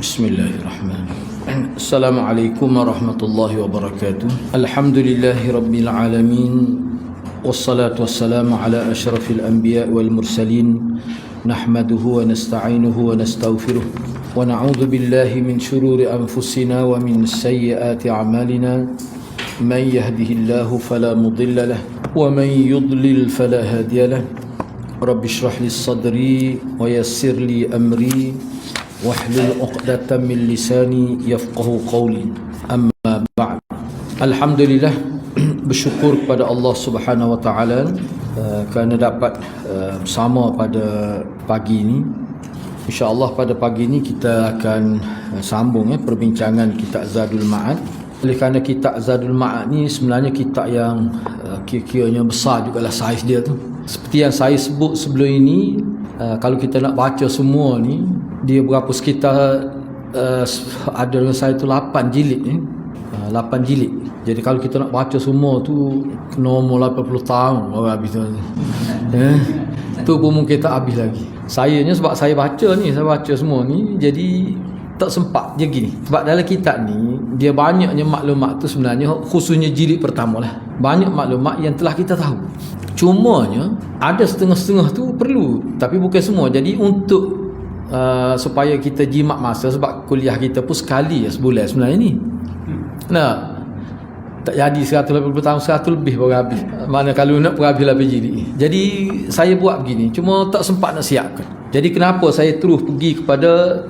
Bismillahirrahmanirrahim. Assalamualaikum warahmatullahi wabarakatuh. Alhamdulillahi rabbil alamin. Wassalatu wassalamu ala asyrafil anbiya wal mursalin. Nahmaduhu wa nasta'inuhu wa nastaghfiruh. Wa na'udzu billahi min shururi anfusina wa min sayyiati a'malina. Man yahdihillahu fala mudilla lahu wa man yudlil fala hadiya lahu. Rabbi shrah li sadri wa yassir li amri wahlul 'uqdatam min lisani yafqahu qawli. Amma ba'd. Alhamdulillah, bersyukur kepada Allah Subhanahu wa taala kerana dapat bersama pada pagi ini. Insya-Allah pada pagi ini kita akan sambung perbincangan kitab Zadul Ma'ad. Oleh kerana kitab Zadul Ma'ad ni sebenarnya kitab yang kira-kiranya besar jugalah saiz dia tu. Seperti yang saya sebut sebelum ini, kalau kita nak baca semua ni, dia berapa sekitar ada dengan saya tu 8 jilid ni. 8 jilid. Jadi kalau kita nak baca semua tu kena umur 80 tahun baru habis tu. Tu pun mungkin tak habis lagi. Sayanya sebab saya baca semua ni, jadi tak sempat je gini. Sebab dalam kitab ni dia banyaknya maklumat tu sebenarnya, khususnya jilid pertama lah. Banyak maklumat yang telah kita tahu. Cumanya ada setengah-setengah tu perlu, tapi bukan semua. Jadi untuk supaya kita jimat masa, sebab kuliah kita pun sekali sebulan sebenarnya ni. Nah, tak jadi 180 tahun, 100 lebih baru habis. Mana kalau nak pun habis lebih jilid. Jadi saya buat begini, cuma tak sempat nak siapkan. Jadi kenapa saya terus pergi kepada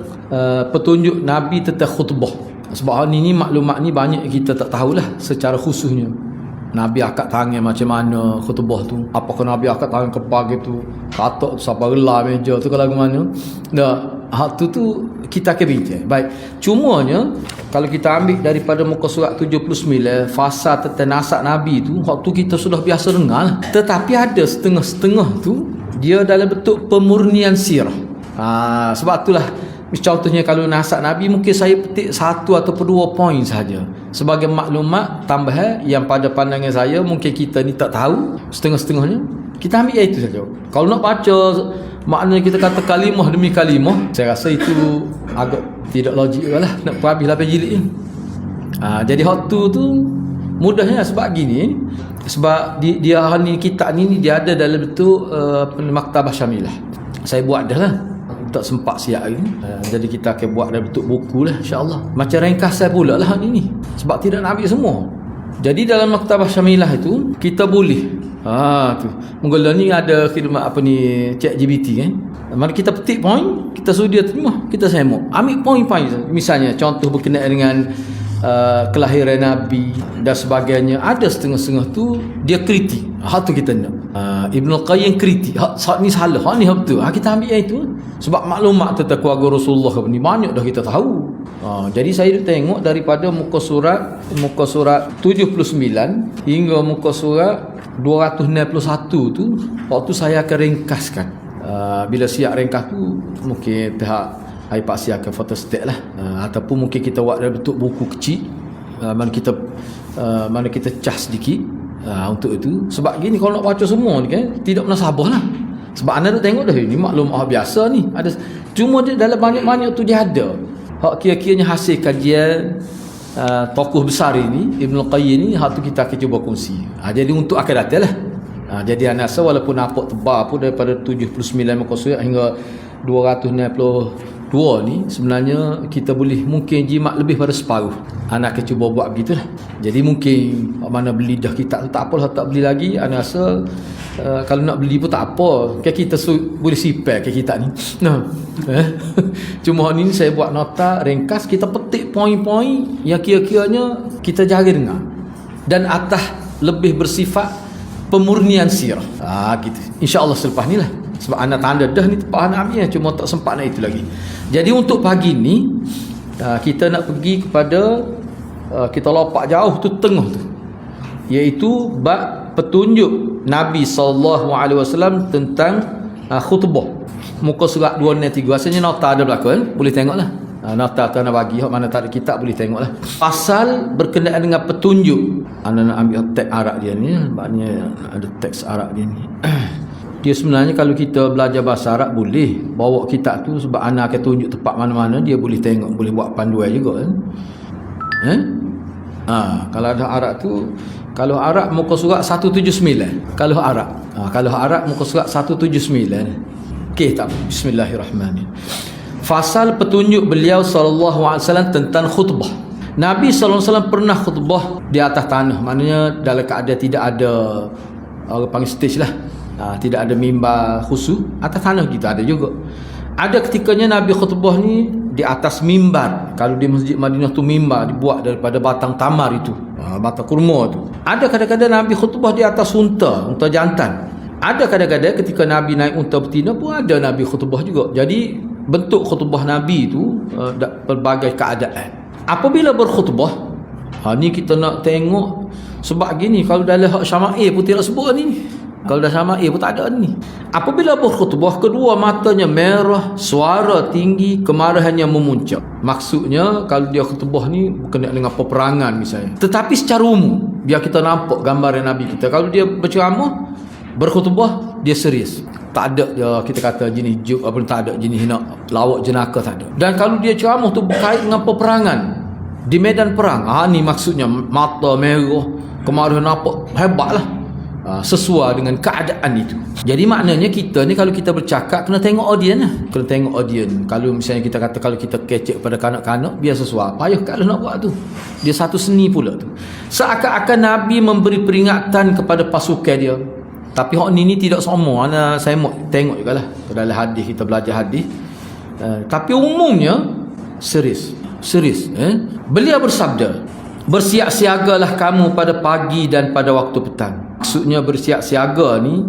petunjuk Nabi tentang khutbah. Sebab hari ni maklumat ni banyak kita tak tahulah secara khususnya. Nabi angkat tangan macam mana khutbah tu, apakah Nabi angkat tangan ke pagi tu, katak tu sampai relah meja tu kalau mana. Dah, hak tu kita akan bincang. Baik, cumanya kalau kita ambil daripada muka surat 79 fasa tentang nasab Nabi tu, hak tu kita sudah biasa dengar. Tetapi ada setengah-setengah tu dia dalam bentuk pemurnian sirah. Sebab itulah, contohnya kalau nasab Nabi mungkin saya petik 1 atau 2 poin saja sebagai maklumat tambahan yang pada pandangan saya mungkin kita ni tak tahu setengah-setengahnya. Kita ambil itu saja. Kalau nak baca maknanya kita kata kalimah demi kalimah, saya rasa itu agak tidak logik lah nak habis 8 jilid ni. Jadi hak tu mudahnya sebab gini, sebab dia ni kitab ni dia ada dalam bentuk maktabah syamilah. Saya buat dah lah, tak sempat siap lagi. Jadi kita akan buat dalam bentuk buku lah, insya-Allah. Macam ringkasan pula lah ini, sebab tidak nak ambil semua. Jadi dalam maktabah syamilah itu kita boleh tu mula ni ada khidmat ChatGPT kan. Mari kita petik poin, kita sudia terima, kita sembang, ambil poin-poin. Misalnya contoh berkenaan dengan kelahiran Nabi dan sebagainya. Ada setengah-setengah tu dia kritik. Hak tu kita nak. Ibnu Qayyim kritik. Hak ni salah, hak ni betul. Kita ambil itu. Sebab maklumat tentang keluarga Rasulullah ni banyak dah kita tahu. Jadi saya tengok daripada muka surat 79 hingga muka surat 261 tu, waktu saya akan ringkaskan. Bila siap ringkas tu mungkin pihak pasti akan photostat lah, ataupun mungkin kita buat dalam bentuk buku kecil, mana kita cas sedikit untuk itu. Sebab gini, kalau nak baca semua ni kan tidak menasabah lah. Sebab anda tengok dah ni maklum biasa ni ada, cuma dia dalam banyak-banyak tu dia ada hak kira-kiranya hasil kajian tokoh besar ini Ibnu Qayyim ni. Hak tu kita akan cuba kongsi. Jadi untuk akan datang lah. Jadi anda rasa walaupun nampak tebal pun daripada 79 muka surat hingga 262 ni, sebenarnya kita boleh mungkin jimat lebih pada separuh. Anak akan cuba buat begitulah. Jadi mungkin mana beli dah kitab tu tak apalah, tak beli lagi. Anak rasa kalau nak beli pun tak apa, kan kita boleh sipar ke kitab ni. Cuma ni saya buat nota ringkas, kita petik poin-poin yang kira-kiranya kita jarang dengar dan atas lebih bersifat pemurnian sirah. Gitu. InsyaAllah selepas ni lah. Sebab anak tanda dah ni tempat anak ambil, cuma tak sempat nak itu lagi. Jadi untuk pagi ni kita nak pergi kepada kita lopak jauh tu tengah tu, iaitu bab petunjuk Nabi SAW tentang khutbah. Muka surat 263. Rasanya nota ada belakang, boleh tengoklah. Nota tu nak bagi, mana tak ada kitab boleh tengoklah. Pasal berkenaan dengan petunjuk. Anda nak ambil teks Arab dia ni, maknanya ada teks Arab dia ni. Dia sebenarnya kalau kita belajar bahasa Arab boleh bawa kitab tu, sebab ana akan tunjuk tempat mana-mana dia boleh tengok, boleh buat panduan juga kan. Kalau ada Arab tu, kalau Arab muka surat 179. Kalau Arab muka surat 179. Okey tak? Bismillahirrahmanirrahim. Fasal petunjuk beliau sallallahu alaihi wasallam tentang khutbah. Nabi sallallahu alaihi wasallam pernah khutbah di atas tanah, maknanya dalam keadaan tidak ada orang panggil stage lah. Tidak ada mimbar khusus, atas tanah kita ada juga. Ada ketikanya Nabi khutbah ni di atas mimbar. Kalau di Masjid Madinah tu mimbar dibuat daripada batang tamar itu, batang kurma tu. Ada kadang-kadang Nabi khutbah di atas unta jantan. Ada kadang-kadang ketika Nabi naik unta betina pun ada Nabi khutbah juga. Jadi bentuk khutbah Nabi itu berbagai keadaan. Apabila berkhutbah, ni kita nak tengok, sebab gini kalau dalam hak Syama'il pun tidak sebut ni. Kalau dah Syama'il pun tak ada ni. Apabila berkhutbah, kedua matanya merah, suara tinggi, kemarahannya memuncak. Maksudnya kalau dia khutbah ni berkenaan dengan peperangan misalnya. Tetapi secara umum, biar kita nampak gambaran Nabi kita, kalau dia berceramah, berkhutbah, dia serius. Tak ada dia kita kata jenis juk apa, tak ada jenis nak lawak jenaka, tak ada. Dan kalau dia ceramah tu berkait dengan peperangan di medan perang, ni maksudnya mata merah, kemarahan nampak hebatlah. Sesuai dengan keadaan itu. Jadi maknanya kita ni kalau kita bercakap kena tengok audien lah. Kena tengok audien. Kalau misalnya kita kata kalau kita kecek pada kanak-kanak, biar sesuai. Payah kalau nak buat tu. Dia satu seni pula tu. Seakan-akan Nabi memberi peringatan kepada pasukan dia. Tapi hak ni tidak sama. Saya mau tengok jugalah. Dalam hadis kita belajar hadis. Tapi umumnya serius. Beliau bersabda, bersiap-siagalah kamu pada pagi dan pada waktu petang. Maksudnya bersiap-siaga ni,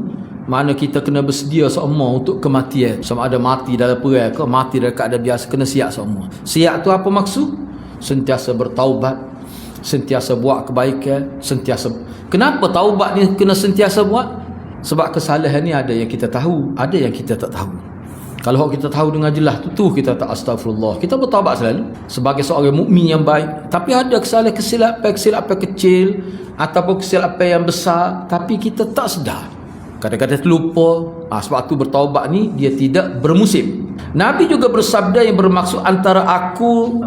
mana kita kena bersedia semua untuk kematian. Sama ada mati dalam perang ke, mati dalam keadaan biasa, kena siap semua. Siap tu apa maksud? Sentiasa bertaubat, sentiasa buat kebaikan, sentiasa. Kenapa taubat ni kena sentiasa buat? Sebab kesalahan ni ada yang kita tahu, ada yang kita tak tahu. Kalau kita tahu dengan jelas tu kita tak astagfirullah. Kita bertaubat selalu sebagai seorang mukmin yang baik. Tapi ada kesilapan kecil ataupun kesilapan yang besar, tapi kita tak sedar. Kadang-kadang terlupa. Sebab tu bertaubat ni dia tidak bermusim. Nabi juga bersabda yang bermaksud antara aku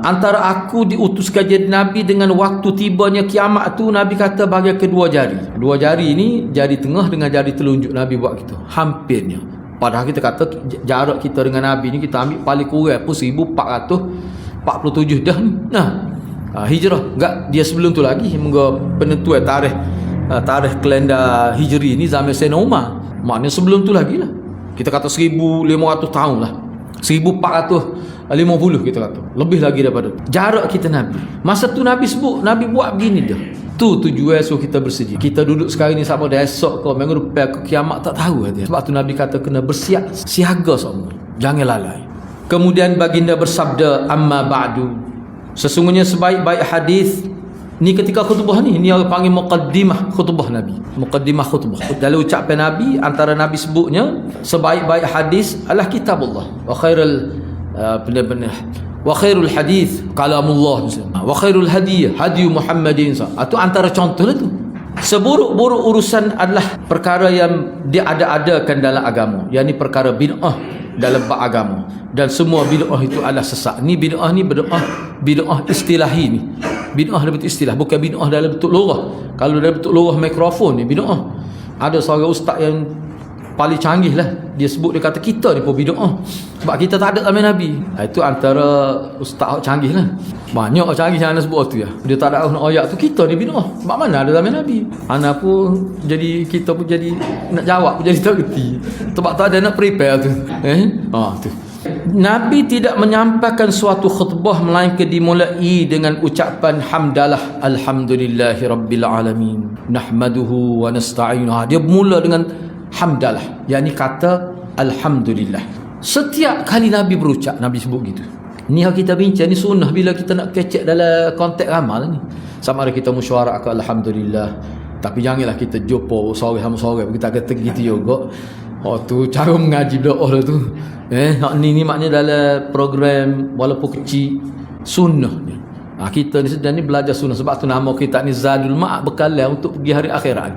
diutuskan jadi Nabi dengan waktu tibanya kiamat tu, Nabi kata bahagian kedua jari. Dua jari ni, jari tengah dengan jari telunjuk Nabi buat gitu. Hampirnya. Padahal kita kata jarak kita dengan Nabi ni kita ambil paling kurang pun 1447 dah ni. Hijrah. Enggak, dia sebelum tu lagi. Moga penentuan tarikh kalender Hijri ni zaman Sayyidina Umar. Maknanya sebelum tu lagi lah. Kita kata 1500 tahun lah. 1450 kita kata. Lebih lagi daripada tu. Jarak kita Nabi. Masa tu Nabi sebut, Nabi buat begini dah. Tu tujuan suruh kita bersedia. Kita duduk sekarang ni sama dah esok ke minggu depan ke kiamat tak tahu dia. Sebab tu Nabi kata kena bersiap siaga semua. Jangan lalai. Kemudian baginda bersabda, amma ba'du. Sesungguhnya sebaik-baik hadis ni ketika khutbah ni orang panggil muqaddimah khutbah Nabi. Muqaddimah khutbah. Dalam ucapan Nabi, antara Nabi sebutnya sebaik-baik hadis adalah kitabullah. Wa khairul hadis kalamullah, wa khairul hadi Muhammadin. Itu antara contoh lah tu. Seburuk-buruk urusan adalah perkara yang diada-adakan dalam agama, yakni perkara bid'ah dalam bab agama, dan semua bid'ah itu adalah sesat. Ni bid'ah istilahi ni. Bid'ah dalam bentuk istilah, bukan bid'ah dalam bentuk lurah. Kalau dalam bentuk lurah mikrofon ni bid'ah. Ada seorang ustaz yang paling canggih lah, dia sebut, dia kata kita ni pun bid'ah sebab kita tak ada zaman Nabi. Itu antara ustaz canggih lah. Banyak canggih yang sebut tu ya. Dia tak ada ayat tu, kita ni bid'ah sebab mana ada zaman Nabi. Anak pun jadi, kita pun jadi nak jawab pun jadi tak kerti sebab tak ada nak prepare tu. Tu Nabi tidak menyampaikan suatu khutbah melainkan dimulai dengan ucapan hamdalah alhamdulillahi rabbil alamin nahmaduhu wa nasta'inuhu. Dia mula dengan hamdalah, yakni kata alhamdulillah. Setiap kali Nabi berucap, Nabi sebut gitu. Ni yang kita bincang ni sunnah bila kita nak kecek dalam konteks amal ni. Sama ada kita mesyuarat ke alhamdulillah, tapi janganlah kita jumpa sore sama sore kita kata gitu juga. Tu cara mengaji doa lah tu. Ni maknanya dalam program walaupun kecil sunnah ni. Kita ni sedang ni belajar sunnah, sebab tu nama kita ni Zadul Ma'ad, bekal untuk pergi hari akhirat.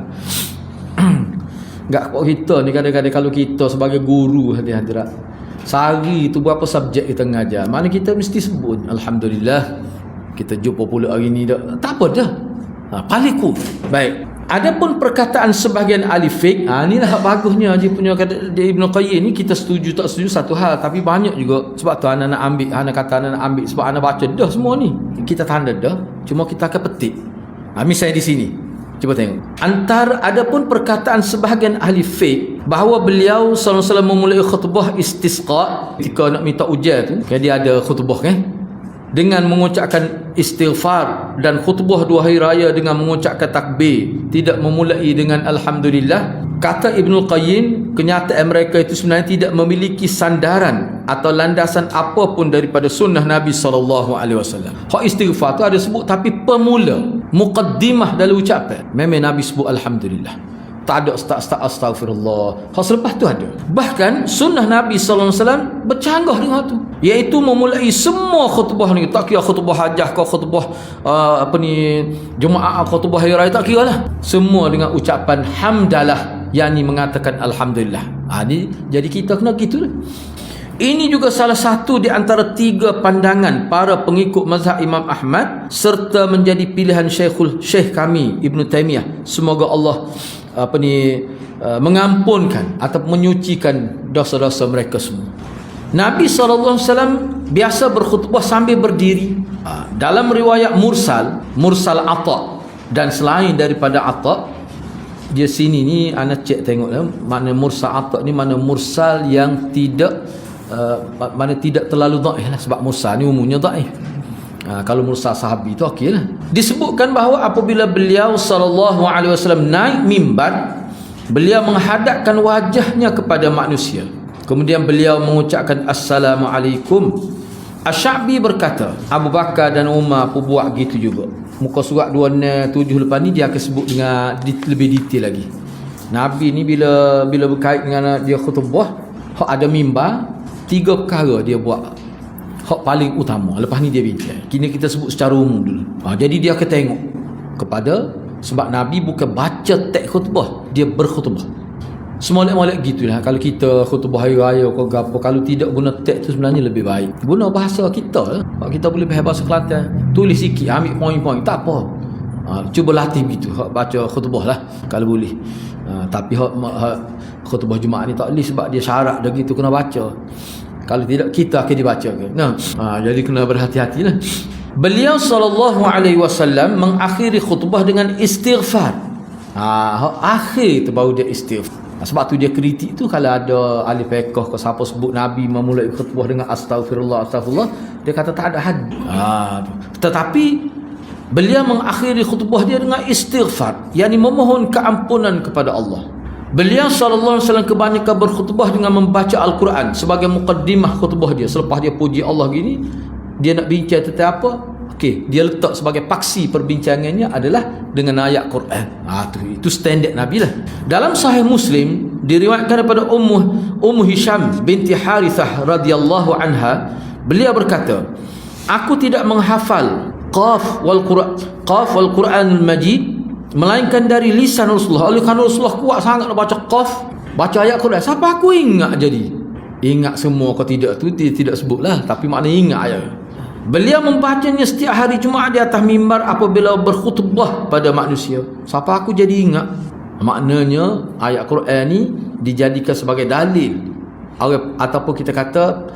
Enggak kok kita ni kadang-kadang kalau kita sebagai guru hadirat, sehari tu berapa subjek kita mengajar, mana kita mesti sebut alhamdulillah kita jumpa pula hari ni dah. Tak apa dah. Paliku. Baik. Adapun perkataan sebahagian ahli fiqh, inilah bagusnya dia punya kata dia Ibnu Qayyim ni, kita setuju tak setuju satu hal, tapi banyak juga sebab tu anak nak ambil, anak kata anak nak ambil sebab anak baca dah semua ni. Kita tanda dah, cuma kita akan petik. Misalnya di sini. Cuba tengok. Adapun perkataan sebahagian ahli fiqh bahawa beliau sallallahu alaihi wasallam memulai khutbah istisqa ketika nak minta hujan tu, dia ada khutbah kan, dengan mengucapkan istighfar, dan khutbah 2 hari raya dengan mengucapkan takbir, tidak memulai dengan alhamdulillah. Kata Ibnu Qayyim, kenyataan mereka itu sebenarnya tidak memiliki sandaran atau landasan apapun daripada sunnah Nabi sallallahu alaihi wasallam. Hak istighfar tu ada sebut, tapi pemula, muqaddimah dalam ucapan memang Nabi sebut alhamdulillah. Tak ada start astagfirullah. Hak selepas tu ada. Bahkan sunnah Nabi sallallahu alaihi wasallam bercanggah dengan tu, iaitu memulai semua khutbah ni, tak kira khutbah hajah ke khutbah Jumaat, khutbah hari raya, tak kira lah, semua dengan ucapan hamdalah, yakni mengatakan alhamdulillah. Ni jadi kita kena gitulah. Ini juga salah satu di antara 3 pandangan para pengikut mazhab Imam Ahmad, serta menjadi pilihan Syekh kami Ibn Taymiyah, semoga Allah mengampunkan atau menyucikan dosa-dosa mereka semua. Nabi SAW biasa berkhutbah sambil berdiri. Dalam riwayat mursal Atta, dan selain daripada Atta, dia sini ni anak cek tengok mana mursal Atta ni, mana mursal yang tidak mana tidak terlalu dhaif lah, sebab mursal ni umumnya dhaif. Kalau mursal sahabi tu okeylah. Disebutkan bahawa apabila beliau sallallahu alaihi wasallam naik mimbar, beliau menghadapkan wajahnya kepada manusia. Kemudian beliau mengucapkan assalamualaikum. Asy-Sya'bi berkata, Abu Bakar dan Umar pun buat gitu juga. Muka surat 207 lepas ni dia akan sebut dengan lebih detail lagi. Nabi ni bila berkait dengan dia khutbah, hak ada mimbar, 3 perkara dia buat. Hak paling utama. Lepas ni dia bincang. Kini kita sebut secara umum dulu. Jadi dia akan tengok kepada, sebab Nabi bukan baca teks khutbah, dia berkhutbah. Semolek-molek gitulah. Kalau kita khutbah hari raya ke apa, kalau tidak guna teks tu sebenarnya lebih baik. Guna bahasa kita lah. Kita boleh faham bahasa Kelantan. Tulis sikit, ambil poin-poin, tak apa. Cuba latih begitu. Baca khutbah lah kalau boleh. Tapi khutbah Jumaat ni tak boleh sebab dia syarat dah gitu kena baca. Kalau tidak, kita akan dibacakan. Jadi kena berhati-hatilah. Beliau sallallahu alaihi wasallam mengakhiri khutbah dengan istighfar. Akhir tu baru dia istighfar. Sebab tu dia kritik tu, kalau ada ahli fiqh ke siapa sebut Nabi memulai khutbah dengan astagfirullah, dia kata tak ada had. Tetapi beliau mengakhiri khutbah dia dengan istighfar, yakni memohon keampunan kepada Allah. Beliau sallallahu alaihi wasallam kebanyakan berkhutbah dengan membaca Al-Quran sebagai muqaddimah khutbah dia. Selepas dia puji Allah gini, dia nak bincang tentang apa? Dia letak sebagai paksi perbincangannya adalah dengan ayat Quran. Itu standard Nabi lah. Dalam Sahih Muslim diriwayatkan daripada Ummu Hisham binti Harithah radhiyallahu anha, beliau berkata, aku tidak menghafal Qaf wal Quranul Majid melainkan dari lisan Rasulullah. Oleh kerana Rasulullah kuat sangat nak baca Qaf, baca ayat Quran, siapa aku ingat jadi? Ingat semua kau tidak tu dia tidak sebutlah, tapi maknanya ingat ayat. Beliau membacanya setiap hari Jumaat di atas mimbar apabila berkhutbah pada manusia. Siapa aku jadi ingat? Maknanya ayat Quran ni dijadikan sebagai dalil, ataupun kita kata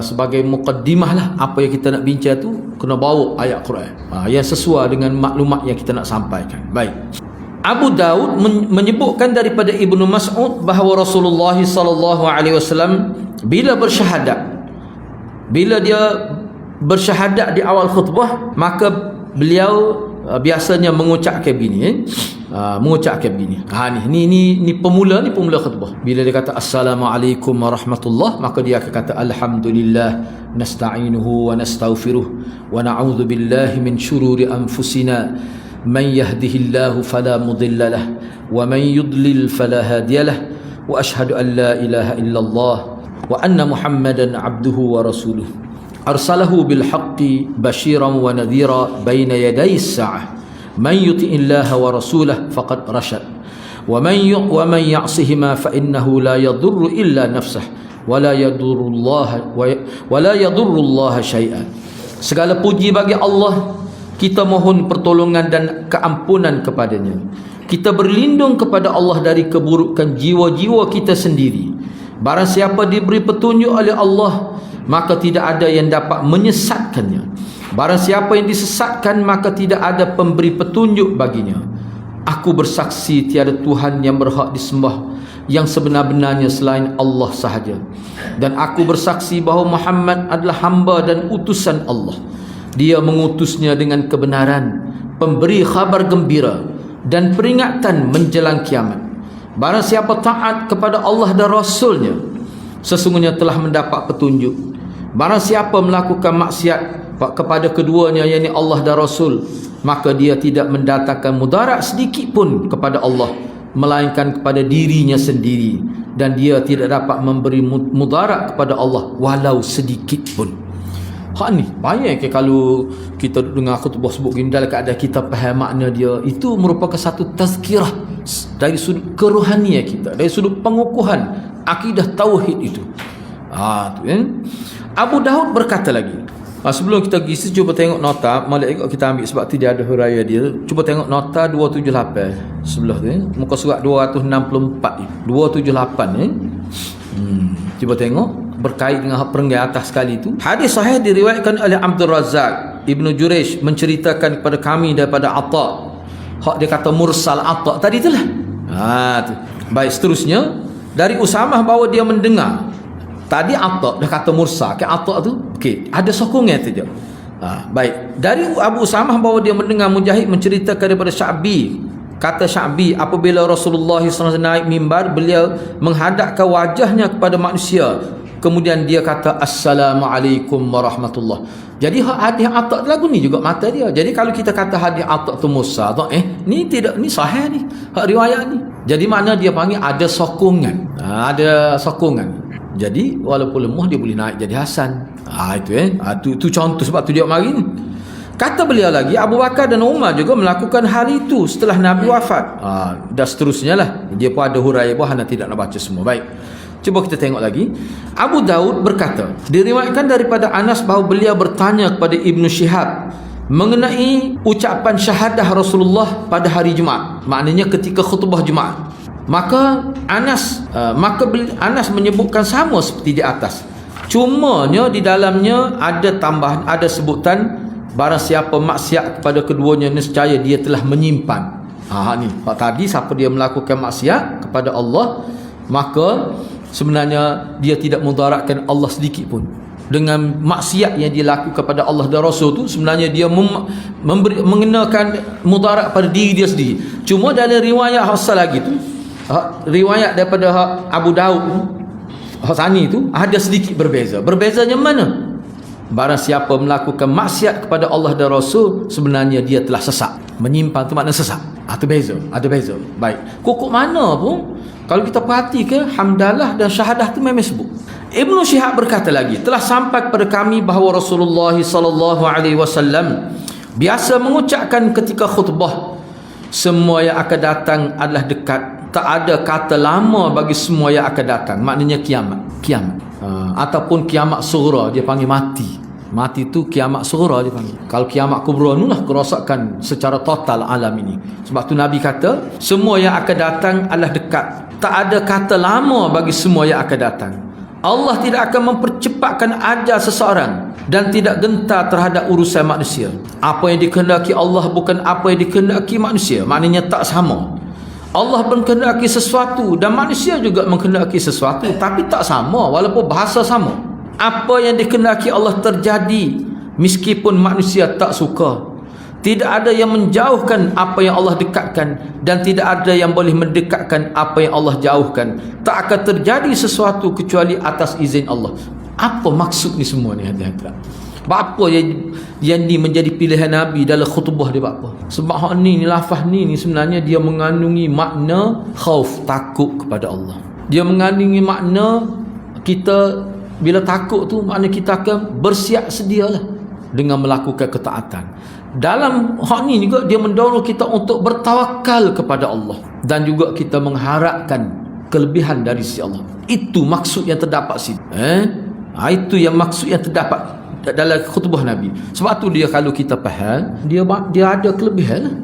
sebagai muqaddimah lah. Apa yang kita nak bincang tu kena bawa ayat Quran yang sesuai dengan maklumat yang kita nak sampaikan. Baik. Abu Daud menyebutkan daripada Ibnu Mas'ud bahawa Rasulullah sallallahu alaihi wasallam bila dia bersyahadat di awal khutbah, maka beliau biasanya mengucapkan begini. Ni pemula khutbah. Bila dia kata assalamualaikum warahmatullah, maka dia akan kata alhamdulillah nasta'inuhu wa nastaghfiruh wa na'udzu billahi min shururi anfusina man yahdihillahu fala mudilla lah wa man yudlil fala hadiyalah wa ashhadu an la ilaha illallah wa anna muhammadan abduhu wa rasuluh arsalahu bil haqqi basyiran wa nadhira baina yaday as-sa'ah man yuti'illaha wa rasulahu faqad rasyad wa man ya'sihima fa innahu la yadurru illa nafsah wa la yadurrullaha syai'an. Segala puji bagi Allah, kita mohon pertolongan dan keampunan kepadanya. Kita berlindung kepada Allah dari keburukan jiwa-jiwa kita sendiri. Barang siapa diberi petunjuk oleh Allah, maka tidak ada yang dapat menyesatkannya. Barang siapa yang disesatkan, maka tidak ada pemberi petunjuk baginya. Aku bersaksi tiada Tuhan yang berhak disembah yang sebenar-benarnya selain Allah sahaja. Dan aku bersaksi bahawa Muhammad adalah hamba dan utusan Allah. Dia mengutusnya dengan kebenaran, pemberi khabar gembira dan peringatan menjelang kiamat. Barang siapa taat kepada Allah dan Rasulnya, sesungguhnya telah mendapat petunjuk. Barang siapa melakukan maksiat kepada keduanya, yakni Allah dan Rasul, maka dia tidak mendatangkan mudarat sedikit pun kepada Allah, melainkan kepada dirinya sendiri, dan dia tidak dapat memberi mudarat kepada Allah walau sedikit pun. Hak ni banyak ke kalau kita dengar khutbah sebut gini, dalam keadaan kita faham makna dia, itu merupakan satu tazkirah dari sudut kerohanian kita, dari sudut pengukuhan akidah tauhid itu. Tu kan. Abu Daud berkata lagi, sebelum kita pergi, cuba tengok nota, malah kita ambil sebab tu dia ada huraian dia. Cuba tengok nota 278 sebelah tu, muka surat 264 ni. 278 ni. Cuba tengok berkait dengan perenggan atas sekali tu. Hadis sahih diriwayatkan oleh Abdul Razak, Ibnu Jurayj menceritakan kepada kami daripada Atha. Hak dia kata mursal Atha tadi itulah. Tu. Baik, seterusnya dari Usamah bahawa dia mendengar. Tadi Atha dah kata mursal, ke Atha tu okey, ada sokongan tu je. Baik, dari Abu Usamah bahawa dia mendengar Mujahid menceritakan daripada Sya'bi. Kata Sya'bi, apabila Rasulullah SAW naik mimbar, beliau menghadapkan wajahnya kepada manusia, kemudian dia kata Assalamualaikum warahmatullahi. Jadi hadis Atha lagu ni juga mata dia. Jadi kalau kita kata hadis Atha tu mursal, ni tidak, ni sahih ni, hak riwayat ni. Jadi makna dia panggil ada sokongan. Ada sokongan. Jadi walaupun lemah dia boleh naik jadi hasan. Itu contoh, sebab tu dia mari ni. Kata beliau lagi, Abu Bakar dan Umar juga melakukan hal itu setelah Nabi wafat. Dan seterusnya lah. Dia pun ada huraian bahawa anda tidak nak baca semua. Baik, cuba kita tengok lagi. Abu Daud berkata, diriwayatkan daripada Anas bahawa beliau bertanya kepada Ibnu Syihab mengenai ucapan syahadah Rasulullah pada hari Jumaat, maknanya ketika khutbah Jumaat. Maka Anas menyebutkan sama seperti di atas. Cumanya di dalamnya ada tambahan, ada sebutan barang siapa maksiat kepada keduanya, nescaya dia telah menyimpan. Ni tadi, siapa dia melakukan maksiat kepada Allah, maka sebenarnya dia tidak mudaratkan Allah sedikit pun. Dengan maksiat yang dia lakukan kepada Allah dan Rasul tu, sebenarnya dia mengenakan mudarat pada diri dia sendiri. Cuma dalam riwayat Hasan lagi tu, riwayat daripada Abu Daud Hasani tu ada sedikit berbeza. Berbezanya mana? Barang siapa melakukan maksiat kepada Allah dan Rasul, sebenarnya dia telah sesat. Menyimpan tu makna sesat. Ada beza. Baik, kok mana pun kalau kita perhati ke hamdalah dan syahadah tu memang sebut. Ibnu Syihab berkata lagi, telah sampai kepada kami bahawa Rasulullah SAW biasa mengucapkan ketika khutbah, semua yang akan datang adalah dekat. Tak ada kata lama bagi semua yang akan datang. Maknanya kiamat. Ataupun kiamat sughra, dia panggil mati. Mati tu kiamat sughra dia panggil. Kalau kiamat kubra itulah kerosakan secara total alam ini. Sebab tu Nabi kata, semua yang akan datang adalah dekat. Tak ada kata lama bagi semua yang akan datang. Allah tidak akan mempercepatkan ajal seseorang dan tidak gentar terhadap urusan manusia. Apa yang dikehendaki Allah bukan apa yang dikehendaki manusia. Maknanya tak sama. Allah mengkehendaki sesuatu dan manusia juga mengkehendaki sesuatu, tapi tak sama walaupun bahasa sama. Apa yang dikehendaki Allah terjadi meskipun manusia tak suka. Tidak ada yang menjauhkan apa yang Allah dekatkan, dan tidak ada yang boleh mendekatkan apa yang Allah jauhkan. Tak akan terjadi sesuatu kecuali atas izin Allah. Apa maksud ni semua ni, hadirin? Apa yang ni menjadi pilihan Nabi dalam khutbah dia apa? Sebab hak ni lafaz ni sebenarnya dia mengandungi makna khauf, takut kepada Allah. Dia mengandungi makna kita bila takut tu, makna kita akan bersiap sedialah dengan melakukan ketaatan. Dalam hal ni juga dia mendorong kita untuk bertawakal kepada Allah dan juga kita mengharapkan kelebihan dari sisi Allah. Itu maksud yang terdapat sini. Itu yang maksud yang terdapat dalam khutbah Nabi. Sebab tu dia kalau kita faham, dia ada kelebihan.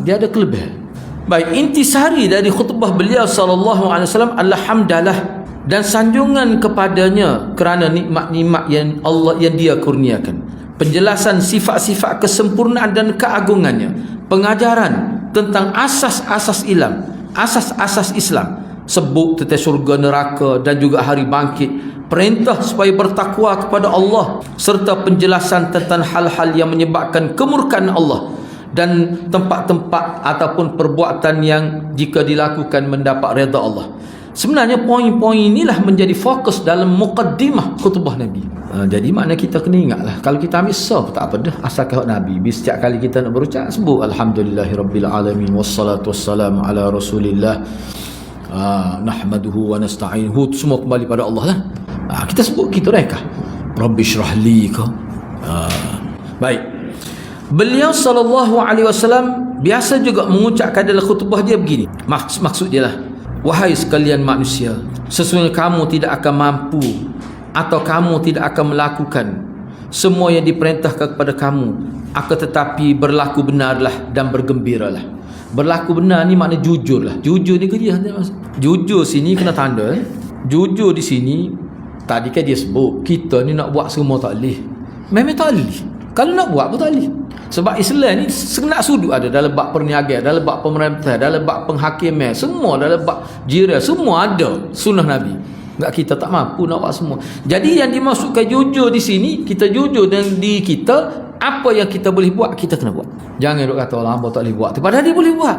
Dia ada kelebihan. Baik, intisari dari khutbah beliau sallallahu alaihi wasallam alhamdulillah dan sanjungan kepadanya kerana nikmat-nikmat yang Allah yang dia kurniakan. Penjelasan sifat-sifat kesempurnaan dan keagungannya, pengajaran tentang asas-asas Islam, sebut tentang syurga neraka dan juga hari bangkit, perintah supaya bertakwa kepada Allah, serta penjelasan tentang hal-hal yang menyebabkan kemurkaan Allah dan tempat-tempat ataupun perbuatan yang jika dilakukan mendapat redha Allah. Sebenarnya poin-poin inilah menjadi fokus dalam muqaddimah khutbah Nabi. Jadi makna kita kena ingatlah, kalau kita ambil sah tak apa dah, asalkan Nabi. Setiap kali kita nak berucap sebut alhamdulillahirabbil alamin wassalatu wassalamu ala rasulillah, nahmaduhu wa nasta'inuhu, semua kembali pada Allah lah. Kita sebut kita reka rabbi syrah li ka. Baik, beliau sallallahu alaihi wasallam biasa juga mengucapkan dalam khutbah dia begini. Maksud dia lah, wahai sekalian manusia, sesungguhnya kamu tidak akan mampu atau kamu tidak akan melakukan semua yang diperintahkan kepada kamu, akan tetapi berlaku benarlah dan bergembiralah. Berlaku benar ni makna jujur lah. Jujur ni ke dia? Jujur sini kena tanda. Jujur di sini, tadi kan dia sebut kita ni nak buat semua tak boleh. Memang tak boleh. Kalau nak buat pun tak boleh. Sebab Islam ni senak sudut ada dalam bab perniagaan, dalam bab pemerintah, dalam bab penghakiman, semua dalam bab jiran, semua ada sunnah Nabi. Enggak, kita tak mampu nak buat semua. Jadi yang dimaksudkan jujur di sini, kita jujur dengan diri kita, apa yang kita boleh buat kita kena buat. Jangan duk kata orang hamba tak boleh buat, padahal dia boleh buat.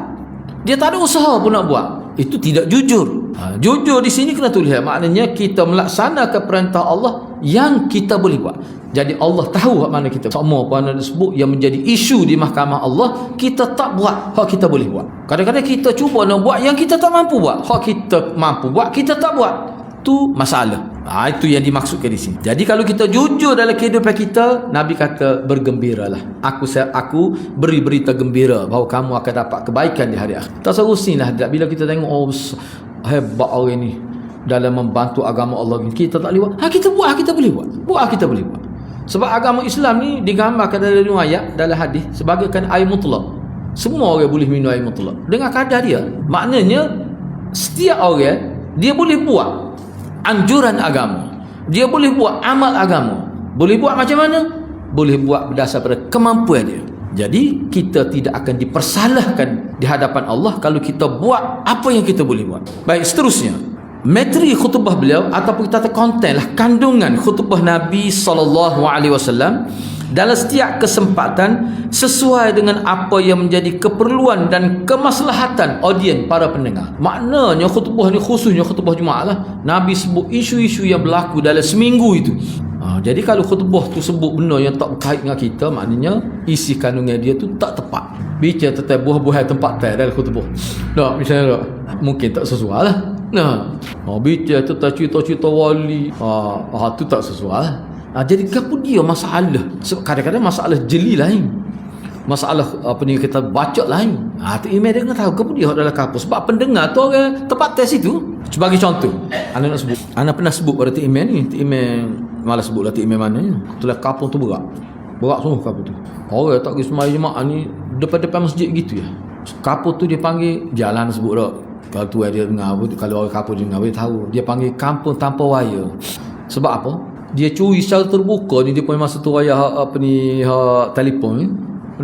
Dia tak ada usaha pun nak buat. Itu tidak jujur. Jujur di sini kena tulis, maknanya kita melaksanakan perintah Allah yang kita boleh buat. Jadi Allah tahu mana kita. Semua apa disebut yang menjadi isu di mahkamah Allah, kita tak buat hak kita boleh buat. Kadang-kadang kita cuba nak buat yang kita tak mampu buat. Hak kita mampu buat, kita tak buat. Itu masalah. Itu yang dimaksudkan di sini. Jadi kalau kita jujur dalam kehidupan kita, Nabi kata bergembiralah. Aku beri berita gembira bahawa kamu akan dapat kebaikan di hari akhir. Tak seharusnya lah bila kita tengok hebat orang ni dalam membantu agama Allah ni, kita tak boleh buat. Kita buat, kita boleh buat. Kita boleh buat. Sebab agama Islam ni digambarkan dalam riwayat, dalam hadis sebagai air mutlak. Semua orang boleh minum air mutlak dengan kadar dia. Maknanya setiap orang dia boleh buat anjuran agama, dia boleh buat amal agama. Boleh buat macam mana? Boleh buat berdasar pada kemampuan dia. Jadi kita tidak akan dipersalahkan di hadapan Allah kalau kita buat apa yang kita boleh buat. Baik, seterusnya materi khutbah beliau ataupun kita kata konten lah, kandungan khutbah Nabi SAW dalam setiap kesempatan sesuai dengan apa yang menjadi keperluan dan kemaslahatan audien para pendengar. Maknanya khutbah ni khususnya khutbah Jumaat lah, Nabi sebut isu-isu yang berlaku dalam seminggu itu. Jadi kalau khutbah tu sebut benda yang tak berkait dengan kita, maknanya isi kandungan dia tu tak tepat. Bicara tentang buah-buahan tempat dalam khutbah, tak, misalnya tak, mungkin tak sesuai lah. Bicara tentang cerita-cerita wali, tu tak sesuai lah. Jadi dia masalah. Sebab kadang-kadang masalah jeli lain, masalah apa ni kita baca lain. Tu email dia kena tahu dia dalam kapus. Sebab pendengar tu orang tempat test itu. Sebagai contoh, anda nak sebut, anda pernah sebut pada email ni, email malas sebutlah email mana ni. Itulah kapung tu berat semua kapung tu. Orang tak pergi sembahyang jemaah ni depan-depan masjid gitu ya. Kapung tu dia panggil jalan sebut tak. Kalau tu dia dengar, kalau orang kapung dia dengar, dia tahu. Dia panggil kampung tanpa wayar. Sebab apa? Dia curi secara terbuka ni, dia punya masa tu wayar telefon ni,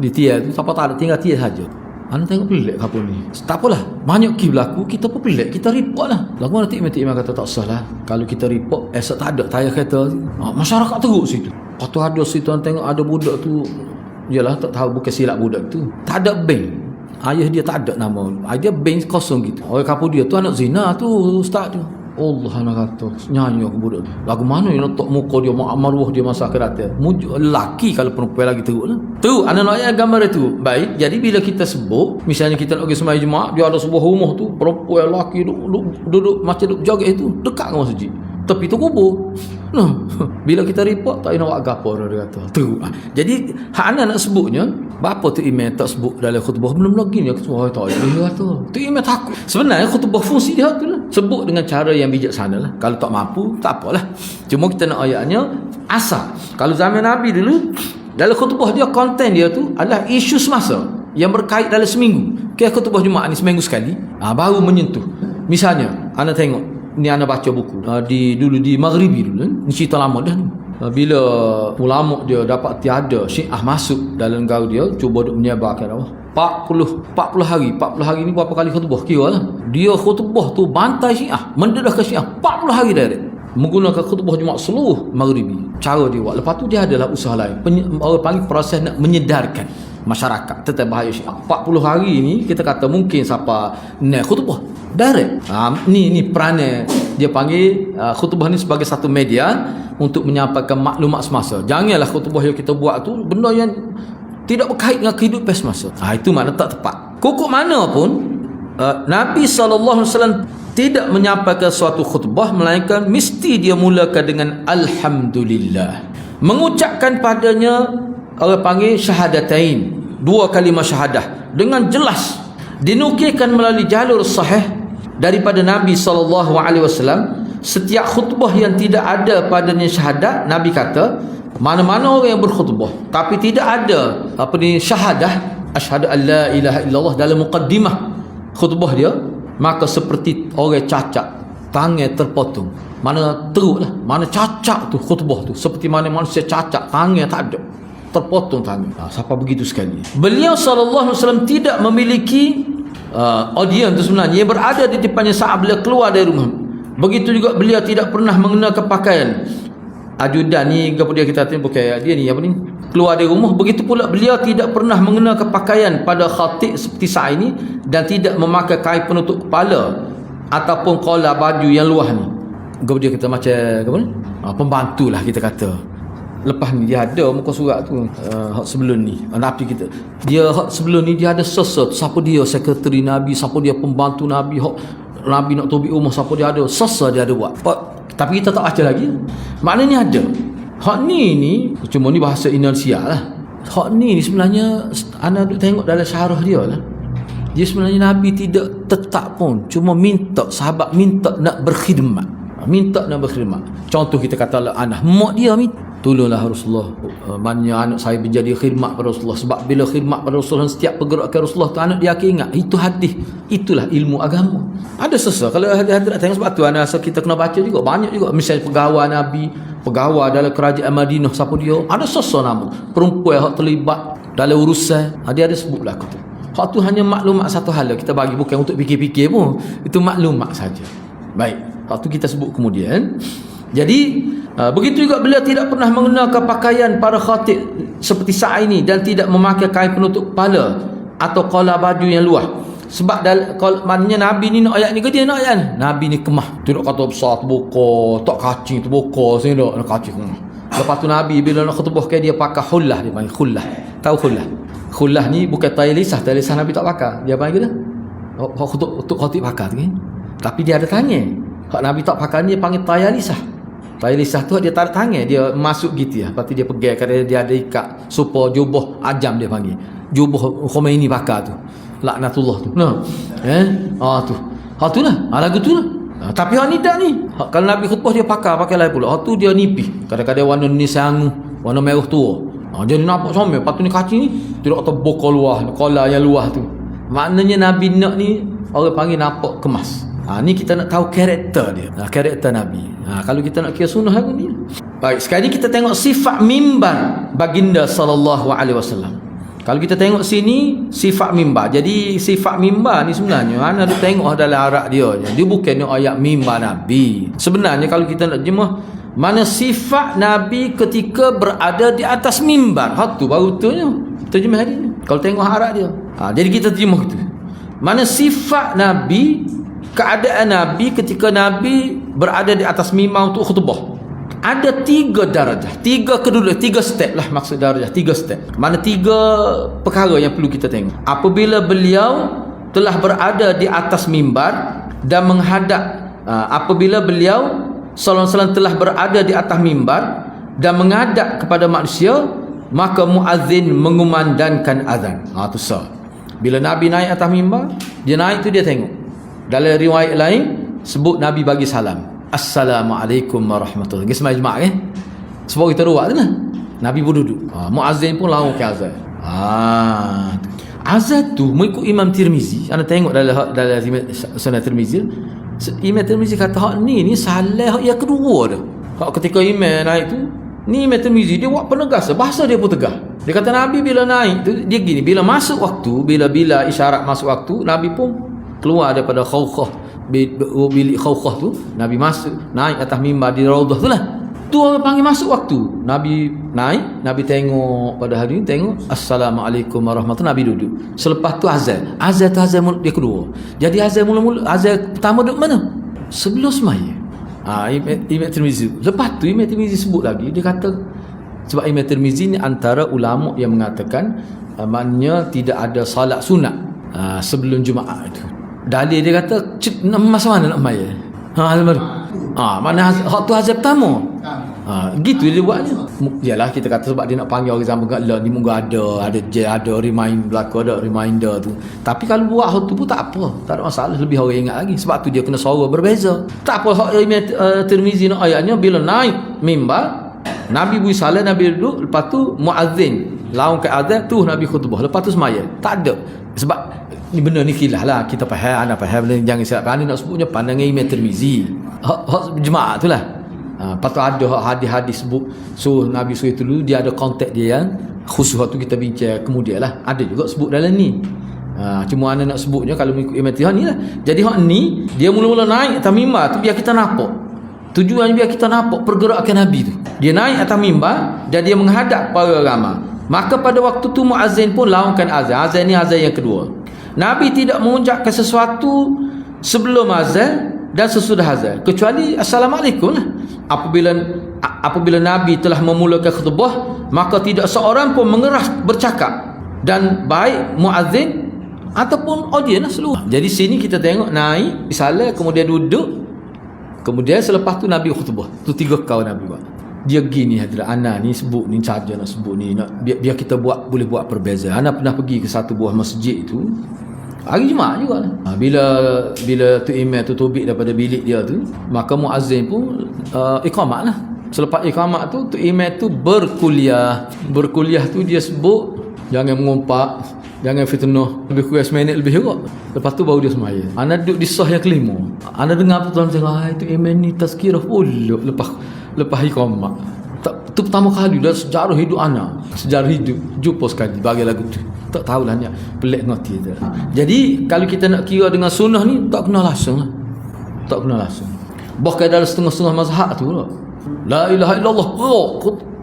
di tiar tu siapa tak ada, tinggal tiar saja. Anda tengok pelik kapung ni. Tak apalah, banyak kes berlaku, kita pun pelik, kita report lah. Lagu mana tikman kata tak sah lah. Kalau kita report, esok tak ada tayar kereta. Masyarakat teruk situ. Lepas tu ada situ, anda tengok ada budak tu, yalah tak tahu, bukan silap budak tu, tak ada bank. Ayah dia tak ada nama, dia bank kosong gitu. Orang kapung dia tu anak zina tu, ustaz tu. Allah anak kata nyanyi aku budak tu. Lagu mana yang letak muka dia, maruah dia masa akhirat dia. Lelaki kalau perempuan lagi teruk lah. Tu anak nak ayat gambar itu. Baik, jadi bila kita sebut, misalnya kita nak pergi sembahyang jemaah, dia ada sebuah rumah tu, perempuan lelaki duduk macam duduk joget itu dekat dengan masjid. tepi tu kubur. No. Bila kita report tak nak buat gapo dia kata. Tu. Jadi hak anak nak sebutnya, bapa tu imam tak sebut dalam khutbah belum lagi ni khutbah tak boleh kata. Tu imam takut. Sebenarnya khutbah fungsi dia tu lah. Sebut dengan cara yang bijaksana lah. Kalau tak mampu tak apalah. Cuma kita nak ayatnya asal. Kalau zaman Nabi dulu dalam khutbah dia, konten dia tu adalah isu semasa yang berkait dalam seminggu. Kira khutbah Jumaat ni seminggu sekali, baru menyentuh. Misalnya anda tengok ni, anda baca buku dulu di Maghribi dulu ni, cerita lama dah ni. Bila ulama dia dapat tiada Syiah masuk dalam negara dia, cuba duk menyebarkan apa 40 hari ni berapa kali khutbah kira lah. Dia khutbah tu bantai Syiah, mendedahkan Syiah 40 hari direct, menggunakan khutbah Jumaat seluruh Maghribi. Cara dia buat. Lepas tu dia adalah usaha lain, orang panggil proses nak menyedarkan masyarakat tentang bahaya Syiah. 40 hari ni kita kata mungkin siapa naik khutbah direct. Ni peranan dia panggil khutbah ni sebagai satu media untuk menyampaikan maklumat semasa. Janganlah khutbah yang kita buat tu benda yang tidak berkait dengan kehidupan semasa. Itu makna tak tepat. Kukuk mana pun Nabi SAW tidak menyampaikan suatu khutbah melainkan mesti dia mulakan dengan Alhamdulillah, mengucapkan padanya orang panggil syahadatain, 2 kalimah syahadah dengan jelas. Dinukilkan melalui jalur sahih daripada Nabi SAW, setiap khutbah yang tidak ada padanya syahadat, Nabi kata mana-mana orang yang berkhutbah tapi tidak ada syahadah, asyhadu an la ilaha illallah dalam muqaddimah khutbah dia, maka seperti orang cacat, tangan terpotong. Mana teruklah, mana cacat tu khutbah tu, seperti mana manusia cacat, tangan tak ada, terpotong tangan. Siapa begitu sekali. Beliau SAW tidak memiliki audiens tu sebenarnya yang berada di depannya saat beliau keluar dari rumah. Begitu juga beliau tidak pernah mengenakan pakaian. Ajudan ni kemudian kita tengok pakai dia ni apa ni, keluar dari rumah. Begitu pula beliau tidak pernah mengenakan pakaian pada khatib seperti saat ini, dan tidak memakai kain penutup kepala ataupun kola baju yang luas ni. Kemudian kita macam apa ni, pembantu lah kita kata. Lepas ni dia ada muka surat tu sebelum ni Nabi kita, dia sebelum ni dia ada sesuatu, siapa dia sekretari Nabi, siapa dia pembantu Nabi, Nabi nak tobik rumah, siapa dia ada, sesuatu dia ada buat. Tapi kita tak baca lagi. Maknanya ada. Hak ni cuma ni bahasa Indonesia lah. Hak ni sebenarnya anda tengok dalam syarah dia lah. Dia sebenarnya Nabi tidak tetap pun, cuma minta sahabat minta nak berkhidmat. Contoh kita kata lah, anak mak dia tolonglah Rasulullah, maknanya anak saya menjadi khidmat pada Rasulullah. Sebab bila khidmat pada Rasulullah, setiap pergerakan Rasulullah tu anak dia akan ingat. Itu hadis, itulah ilmu agama. Ada sesuatu kalau hadis-hadis nak tengok, sebab tu anak asal kita kena baca juga. Banyak juga, misalnya pegawai Nabi, pegawai dalam kerajaan Madinah, siapa dia, ada sesuatu nama perempuan yang terlibat dalam urusan, dia ada sebut lah tu. Hak tu hanya maklumat satu hal kita bagi, bukan untuk fikir-fikir pun, itu maklumat saja. Baik, hak tu kita sebut kemudian. Jadi begitu juga beliau tidak pernah mengenakan pakaian para khatib seperti saat ini, dan tidak memakai kain penutup kepala atau kola baju yang luas. Sebab maknanya Nabi ni nak ayat ni ke dia nak ayat ni? Nabi ni kemah, tidak kata besar terbuka, tak kacing terbuka, saya nak kacing kemah. Lepas tu Nabi bila nak khutbah ke dia pakai khullah, dia panggil khullah. Tahu khullah? Khullah ni bukan taylisah Nabi tak pakai. Dia panggil dah untuk khatib pakai tu kan. Tapi dia ada tangan. Hak Nabi tak pakai ni dia panggil taylisah. Taylisah tu dia tarik tangan, dia masuk gitu ya. Lepas tu dia pegang, kerana dia ada ikat supaya jubah ajam dia panggil. Jubah Khomeini pakai tu. Laknatullah tu. Tu. Tu lah. Lagu tu lah. Tapi hak ni tak ni. Kalau Nabi khutbah dia pakai lain pula. Hak tu dia nipis. Kadang-kadang warna ni sangu, warna merah tua. Jadi nampak sama. Lepas tu ni kacing ni tidak kata bokol luah, kola yang luah tu. Maknanya Nabi nak ni orang panggil nampak kemas. Ni kita nak tahu karakter dia, karakter Nabi. Kalau kita nak kira sunnah hari ni. Baik, sekali kita tengok sifat mimbar baginda sallallahu alaihi wasallam. Kalau kita tengok sini sifat mimbar. Jadi sifat mimbar ni sebenarnya ana ada tengok dalam Arab dia. Dia bukan ayat mimbar Nabi. Sebenarnya kalau kita nak terjemah, mana sifat Nabi ketika berada di atas mimbar. Hak tu baru betul terjemah hari ni. Kalau tengok Arab dia. Jadi kita terjemah gitu. Mana sifat Nabi, keadaan Nabi ketika Nabi berada di atas mimbar untuk khutbah. Ada 3 darajah, 3 kedudukan, 3 step lah maksud darajah, 3 step. Mana 3 perkara yang perlu kita tengok. Apabila beliau telah berada di atas mimbar dan menghadap, apabila beliau sallallahu alaihi wasallam telah berada di atas mimbar dan menghadap kepada manusia, maka muazzin mengumandangkan azan. Tu sah. Bila Nabi naik atas mimbar, dia naik tu dia tengok. Dalam riwayat lain sebut Nabi bagi salam, Assalamualaikum warahmatullahi. Dia semai jemaah kan? Sebab kita ruak tu lah. Nabi pun duduk. Muazzin pun lawan ke azan. Azan tu mengikut Imam Tirmizi. Anda tengok dalam Sunan Tirmizi. Imam Tirmizi kata hak ni salah yang kedua dah. Hak ketika Imam naik tu, ni Imam Tirmizi dia buat penegasan, bahasa dia pun tegah. Dia kata Nabi bila naik tu dia gini, bila masuk waktu, bila isyarat masuk waktu, Nabi pun keluar daripada khawkhah, bilik khawkhah tu, Nabi masuk naik atas mimbar di raudhah tu lah. Tu orang panggil masuk waktu. Nabi naik, Nabi tengok pada hari ni, tengok Assalamualaikum warahmatullahi, Nabi duduk. Selepas tu azan. Azan tu azan dia kedua. Jadi azan mula-mula, azan pertama duduk mana? Sebelum semaya. Imam Tirmizi. Lepas tu Imam Tirmizi sebut lagi, dia kata sebab Imam Tirmizi ni antara ulama yang mengatakan maknanya tidak ada salat sunat sebelum Jumaat itu. Dalil dia kata masa mana nak maya? Mana hak tu azab pertama. Gitu dia buatnya. Yalah kita kata sebab dia nak panggil orang zaman ni moga ada reminder tu. Tapi kalau buat hak tu pun tak apa, tak ada masalah, lebih orang ingat lagi. Sebab tu dia kena suara berbeza. Tak apa hak Tirmizi nak ayatnya bila naik mimbar, Nabi beri salam, Nabi duduk, lepas tu muazzin lawan ke azan tu Nabi khutbah, lepas tu semaya. Tak ada. Sebab ni benda ni khilaf lah, kita faham, anda faham, jangan silap. Anda nak sebutnya pandangan Imam Tirmizi, hak jemaah tu lah. Lepas tu ada hadis-hadis sebut Nabi suruh itu dulu, dia ada konteks dia yang khusus. Waktu kita bincang kemudian lah, ada juga sebut dalam ni. Cuma anda nak sebutnya kalau mengikut Imam Tirmizi ni lah. Jadi hak ni dia mula-mula naik atas mimbar tu biar kita nampak. Tujuannya biar kita nampak pergerakan Nabi tu. Dia naik atas mimbar dan dia menghadap para ramai. Maka pada waktu tu muazzin pun laungkan azan. Azan ni azan yang kedua. Nabi tidak mengucapkan sesuatu sebelum azan dan sesudah azan, kecuali Assalamualaikum lah. Apabila Nabi telah memulakan khutbah, maka tidak seorang pun mengeras bercakap, dan baik muazzin ataupun audiens seluruh. Jadi sini kita tengok naik salat, kemudian duduk, kemudian selepas tu Nabi khutbah. Tu 3 kali Nabi buat. Dia gini hadirat ana ni sebut ni saja nak sebut ni nak biar kita boleh buat perbezaan. Ana pernah pergi ke satu buah masjid itu hari Jumaat juga lah. Bila tu imam tu tubik daripada bilik dia tu, maka muazzin pun iqamah lah. Selepas iqamah tu imam tu berkuliah tu dia sebut jangan mengumpat, jangan fitnah, lebih kurang 1 minit lebih juga. Lepas tu baru dia semaya. Ana duduk di sah yang kelima. Ana dengar tu tuan-tuan, itu imam ni tazkirah pula lepas iqamah. Tu pertama kali dalam sejarah hidup ana, sejarah hidup jumpa sekali bagi lagu tu. Tak tahulah ni pelik ngoti tu. Jadi kalau kita nak kira dengan sunnah ni tak kena langsung lah. Tak kena langsung. Bahkan dalam setengah-setengah mazhab tu lah, la ilaha illallah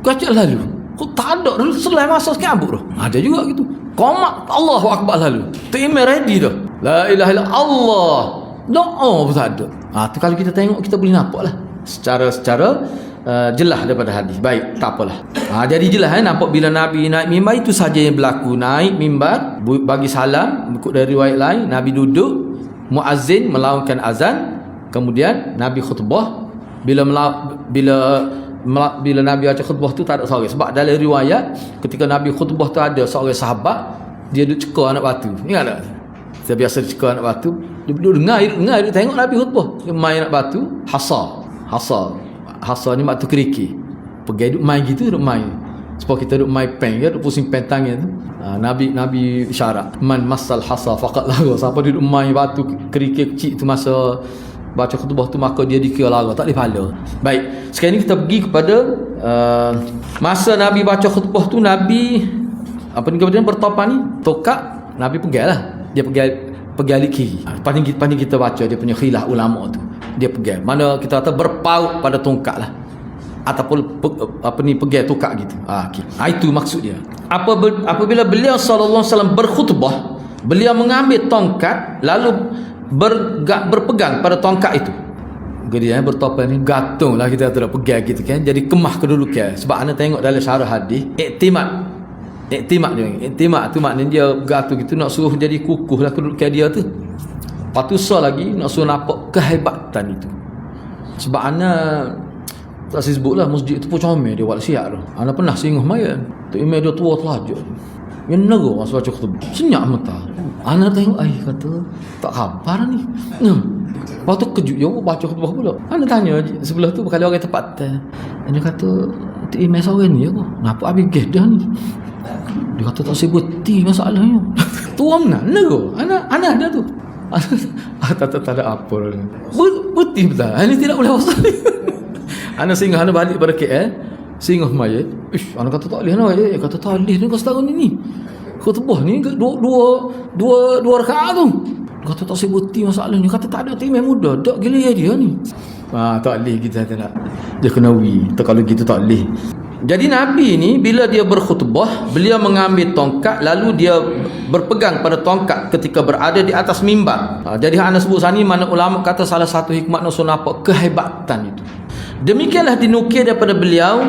kacau lalu. Kau tak ada selai masa sekambut dah. Ada juga gitu. Qomat Allahu akbar lalu. Tu imam ready dah. La ilaha illallah. Doa pun tak ada. Tu kalau kita tengok kita boleh nampaklah secara jelas daripada hadis. Baik, tak apalah. Jadi jelas nampak bila Nabi naik mimbar itu saja yang berlaku. Naik mimbar, bagi salam, ikut dari riwayat lain, Nabi duduk, muazzin melaungkan azan, kemudian Nabi khutbah. Bila Nabi baca khutbah tu tak ada seorang. Sebab dalam riwayat ketika Nabi khutbah tu ada seorang sahabat, dia duduk cekar anak batu. Ingat tak? Dia biasa cekar anak batu. Dia duduk dengar, dia tengok Nabi khutbah. Dia main anak batu, Hasa ni batu kerikil. Pergi duduk main gitu, duduk main. Sebab kita duduk main pen, duduk pusing pen tangan tu. Nabi isyarat, man masal hasa faqat lara. Siapa duduk main batu kerikil kecil tu masa baca khutbah tu, maka dia dikira lara, tak boleh pahala. Baik, sekarang ni kita pergi kepada masa Nabi baca khutbah tu, Nabi kemudian bertopan ni tokak, Nabi pegang. Dia pegang alik kiri. Panding kita baca dia punya khilaf ulama tu, dia pegang mana kita kata berpaut pada tongkat lah, ataupun pegang tongkat gitu. Itu maksud dia. Apabila beliau sallallahu alaihi wasallam berkhutbah, beliau mengambil tongkat lalu berpegang pada tongkat itu. Jadi bertopan ni gantung lah, kita tak pegang gitu kan. Jadi kemah kedudukan. Sebab anda tengok dalam syarah hadis, iktimad tu maknanya dia gantung gitu, nak suruh jadi kukuh lah kedudukan dia tu. Lepas tu lagi nak suruh nampak kehebatan itu. Sebab anak tak saya sebut lah, masjid tu pun comel dia buat siap tu. Anak pernah singgah mayat. Tu imam dia tua terlajak. Yang negara masa baca khutbah. Senyap mata. Anak tengok, kata, tak khabar ni. Lepas tu kejut je, baca khutbah pula. Anak tanya sebelah tu, kalau orang tempat tu. Dia kata, tu imam seorang ni aku. Kenapa habis gas dah ni? Dia kata, tak saya berhenti masalahnya. Tua mana? Negara. Anak dia tu. Tak ada apa. Berhenti betul. Ini tidak boleh pasal ni. Anak singgah, anak balik pada KL. Singgah mayat. Anak kata tak boleh nak. Kata tak boleh ni kau setahun ni. Khutbah ni dua rakaat tu. Dia kata tak sebuti masalahnya. Kata tak ada timah muda. Tak gila dia ni. Tak boleh kita nak. Dia kena tak kalau gitu tak boleh. Jadi Nabi ni bila dia berkhutbah, beliau mengambil tongkat lalu dia berpegang pada tongkat ketika berada di atas mimbar. Jadi ana sebut sani mana ulama kata salah satu hikmat nak nampak kehebatan itu. Demikianlah dinukil daripada beliau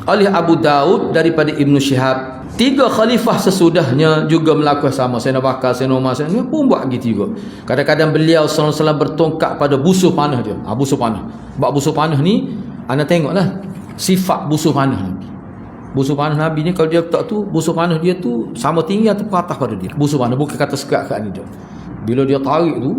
oleh Abu Daud daripada Ibnu Syihab. 3 khalifah sesudahnya juga melakukan sama. Sayyidina Bakar, Sayyidina Umar, Sayyidina pun buat gitu juga. Kadang-kadang beliau sallallahu alaihi wasallam bertongkat pada busuh panah dia. Busuh panah. Bab busuh panah ni anda tengoklah sifat busuh panah Nabi. Busuh panah Nabi ni kalau dia letak tu, busuh panah dia tu sama tinggi atau atas pada dia. Busuh panah bukan kata sekat kat ni dia. Bila dia tarik tu,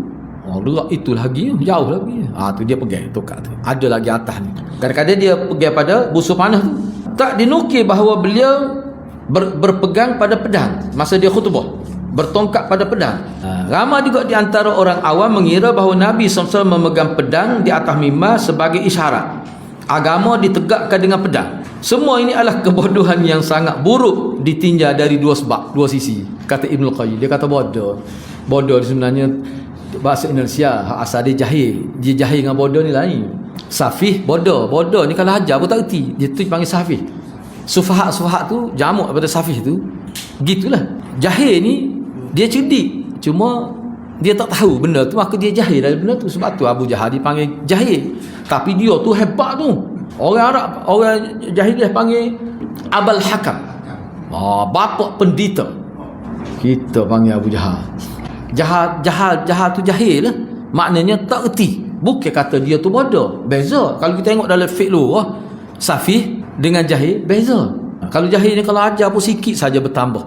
gerak itu lagi, jauh lagi. Tu dia pegang tongkat tu. Ada lagi atas ni. Kadang-kadang dia pegang pada busuh panah tu. Tak dinukil bahawa beliau berpegang pada pedang masa dia khutbah, bertongkat pada pedang. Ramai juga di antara orang awam mengira bahawa Nabi SAW memegang pedang di atas mimbar sebagai isyarat agama ditegakkan dengan pedang. Semua ini adalah kebodohan yang sangat buruk ditinjau dari dua sebab, dua sisi. Kata Ibnu Qayyim, dia kata bodoh sebenarnya bahasa Indonesia asal dia jahil. Dia jahil dengan bodoh ni lain. Safih, bodoh ni kalau ajar pun tak erti. Dia tu panggil safih. Sufahat tu jamak daripada safih tu. Gitulah. Jahil ni dia cerdik, cuma dia tak tahu benda tu, maka dia jahil dari benda tu. Sebab tu Abu Jahal dipanggil jahil. Tapi dia tu hebat tu. Orang Arab, orang jahiliah panggil Abul Hakam. Bapa pendeta. Kita panggil Abu Jahal. Jahal tu jahil lah. Maknanya tak erti. Bukan kata dia tu bodoh. Beza. Kalau kita tengok dalam fiqh lughah, safih dengan jahil beza. Kalau jahil ni kalau ajar pun sikit saja bertambah.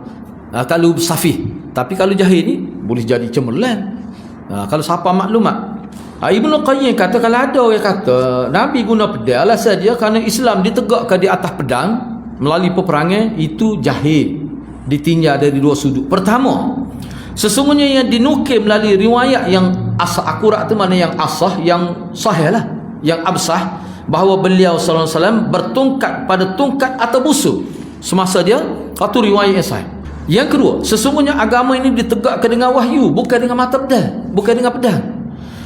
Kalau safih. Tapi kalau jahil ni boleh jadi cemerlang. Kalau siapa maklumat. Ibnu Qayyim kata kalau ada orang kata Nabi guna pedang, alasan dia kerana Islam ditegakkan di atas pedang melalui peperangan, itu jahil. Ditinjau dari dua sudut. Pertama, sesungguhnya yang dinukil melalui riwayat yang akurat tu mana yang asah, yang sahih lah, yang absah, bahawa beliau sallallahu alaihi wasallam bertongkat pada tongkat atau busuh semasa dia, itu riwayat yang sahih. Yang kedua, sesungguhnya agama ini ditegakkan dengan wahyu, bukan dengan mata pedang, bukan dengan pedang.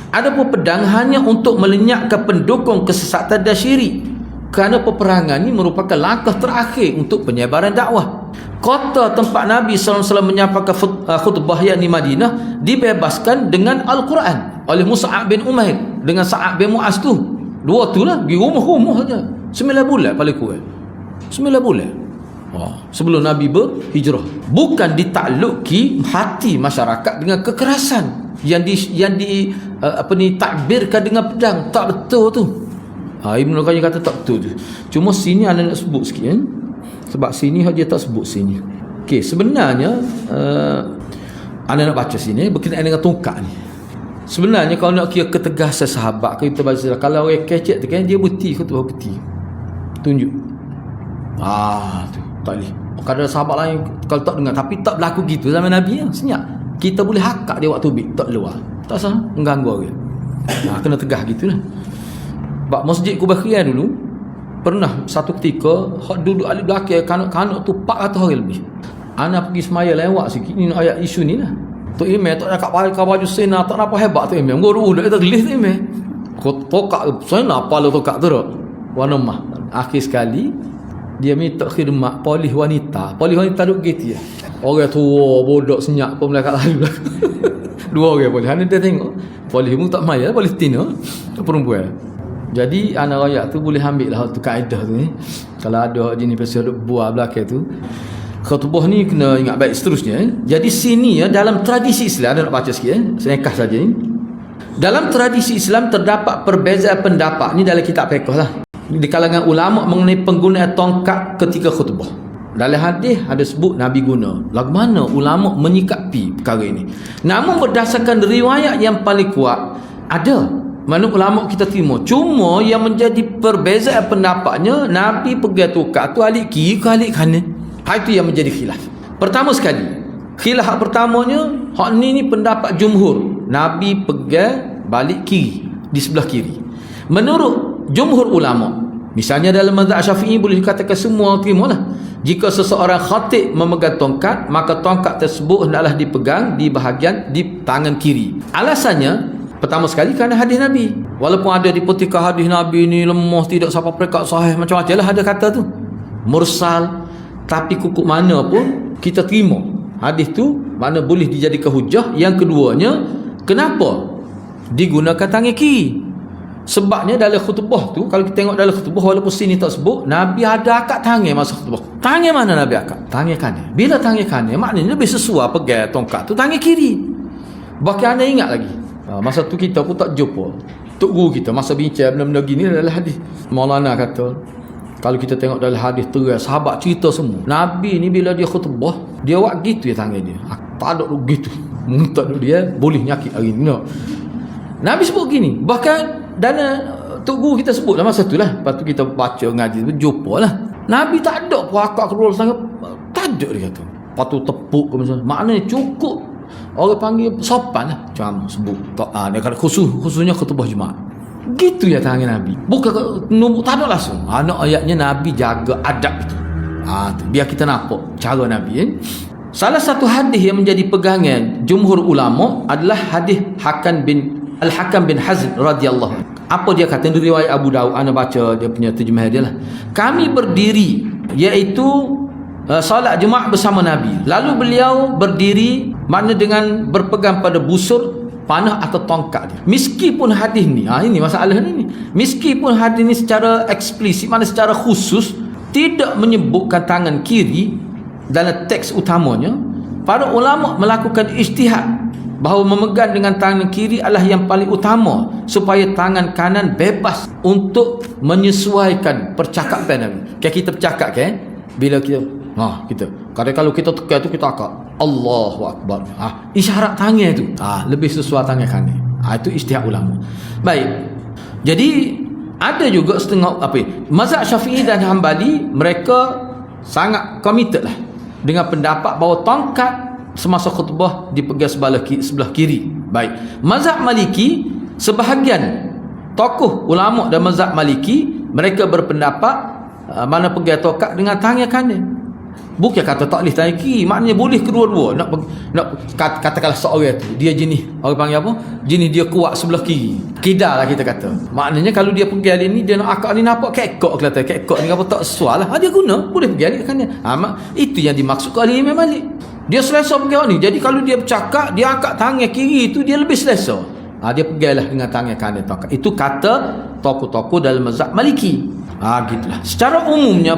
Adapun pedang hanya untuk melenyapkan pendukung kesesatan dan syirik. Kerana peperangan ini merupakan langkah terakhir untuk penyebaran dakwah. Kota tempat Nabi SAW menyampaikan khutbah yang di Madinah dibebaskan dengan Al-Quran oleh Mus'ab bin Umair dengan Sa'ad bin Mu'az tu. Dua tu lah, pergi rumah-rumah saja. 9 bulan paling kurang. 9 bulan. Sebelum Nabi berhijrah. Bukan ditakluki hati masyarakat dengan kekerasan yang takbirkan dengan pedang. Tak betul tu. Ibnu Qayyim kata tak betul tu. Cuma sini anda nak sebut sikit kan? Sebab sini dia tak sebut sini. Okey, sebenarnya anda nak baca sini berkenaan dengan tongkat ni. Sebenarnya kalau nak kira ketegasan sahabat, kita baca kalau orang kecek tu kan dia bukti, khutbah bukti. Tunjuk. Tu tak boleh. Kadang sahabat lain kalau tak dengar, tapi tak berlaku gitu zaman Nabi ya. Senyap. Kita boleh hakak dia waktu bik, tak luar. Tak salah, mengganggu orang. Kena tegah gitulah. Sebab Masjid Qubakhiyah dulu pernah satu ketika hak duduk alif belakang kanak-kanak tu 400 orang lebih. Ana pergi semaya lewat sikit ni ayat isu ni lah. Tu imam tak nak pakai baju sena, tak apa hebat tu imam. Guru dah kita gelis tu imam. Tokak sena apa lu tokak tu dak. Warna mah. Akhir sekali dia minta khidmat polis wanita. Polis wanita duk gitu ya. Orang tua bodoh senyap pun belakang lain. Dua orang polis. Anda tengok polis pun tak maya, polis Tina perempuan. Jadi anak rakyat tu boleh ambil lah tu kaedah tu ni. Kalau ada jenis pasal buah belakang tu, khutbah ni kena ingat baik seterusnya. Jadi sini ya dalam tradisi Islam, ada nak baca sikit saya kas saja ni. Dalam tradisi Islam terdapat perbezaan pendapat, ni dalam kitab fiqh lah, di kalangan ulama mengenai penggunaan tongkat ketika khutbah. Dalam hadis ada sebut Nabi guna. Lagu mana ulama menyikapi perkara ini? Namun berdasarkan riwayat yang paling kuat, ada mana ulama kita terima. Cuma yang menjadi perbezaan pendapatnya, Nabi pegang tongkat tu alik kiri ke alik kanan. Itu yang menjadi khilaf. Pertama sekali, khilaf pertamanya, hak ni pendapat jumhur. Nabi pegang balik kiri, di sebelah kiri. Menurut jumhur ulama, misalnya dalam mazhab Syafi'i boleh dikatakan semua terimalah. Jika seseorang khatib memegang tongkat, maka tongkat tersebut hendaklah dipegang di bahagian di tangan kiri. Alasannya, pertama sekali kerana hadis Nabi. Walaupun ada di petika hadis Nabi ni lemah, tidak sampai peringkat sahih, macam-macam lah ada kata tu, mursal, tapi kukuk mana pun kita terima hadis tu, mana boleh dijadikan hujah. Yang keduanya, kenapa digunakan tangan kiri? Sebabnya dalam khutbah tu, kalau kita tengok dalam khutbah, walaupun sini tak sebut, Nabi ada akak tangan masa khutbah. Tangan mana Nabi akak? Tangan kanan. Bila tangan kanan, maknanya lebih sesuai pegang tongkat tu tangan kiri. Bahkan anda ingat lagi, masa tu kita pun tak jumpa Tok Guru kita masa bincang benda-benda gini dalam hadis. Maulana kata, kalau kita tengok dalam hadis terus, sahabat cerita semua, Nabi ni bila dia khutbah, dia buat gitu ya tangan dia. Tak ada gitu. Muntah dia boleh nyakit hari ni. No. Nabi sebut gini. Bahkan dan Tok Guru kita sebut lah masa tu lah. Lepas tu kita baca ngaji, jumpa lah. Nabi tak ada pun akak keluar sangat. Tak ada dia kata. Lepas tu tepuk ke macam. Maknanya cukup. Orang panggil sopan lah. Macam sebut. Dia kata khususnya khutbah Jumaat. Gitu ya tangan Nabi. Bukan nombor, tak ada langsung. Anak ayatnya Nabi jaga adab itu. Biar kita nampak cara Nabi. Salah satu hadis yang menjadi pegangan jumhur ulama adalah hadis Al-Hakam bin Hazm radhiyallahu. Apa dia kata di riwayat Abu Daud, ana baca dia punya terjemah dia lah. Kami berdiri, iaitu solat Jumaat bersama Nabi. Lalu beliau berdiri, makna dengan berpegang pada busur, panah atau tongkat dia. Meskipun hadis ni, ini masalah ni. Meskipun hadis ni secara eksplisit, makna secara khusus tidak menyebutkan tangan kiri dalam teks utamanya, para ulama melakukan ijtihad bahawa memegang dengan tangan kiri adalah yang paling utama supaya tangan kanan bebas untuk menyesuaikan percakapan Nabi. Kayak kita bercakap kan, bila kita kalau kita tekan tu kita akak Allahu Akbar, isyarat tangan tu lebih sesuai tangan kanan. Itu ijtihad ulama. Baik. Jadi ada juga setengah mazhab Syafi'i dan Hambali, mereka sangat committed lah dengan pendapat bahawa tongkat semasa khutbah dipegang sebelah kiri. Baik. Mazhab Maliki, sebahagian tokoh ulama dan mazhab Maliki, mereka berpendapat mana pegang tongkat dengan tangan kanan. Bukan kata tak boleh tangan kiri, maknanya boleh kedua-dua. Nak katakanlah seorang tu dia jenis, orang panggil apa? Jenis dia kuat sebelah kiri. Kidal lah kita kata. Maknanya kalau dia pegang ni, dia nak akak ni nampak kekok kelihatan. Kekok ni apa tak sesuai lah. Dia guna, boleh pegang ni kanan. Itu yang dimaksudkan oleh Imam Malik. Dia selesa pegang ni. Jadi kalau dia bercakap, dia angkat tangan kiri itu, dia lebih selesa. Dia peganglah dengan tangan kanan tongkat. Itu kata tokoh-tokoh dalam mazhab Maliki. Gitulah. Secara umumnya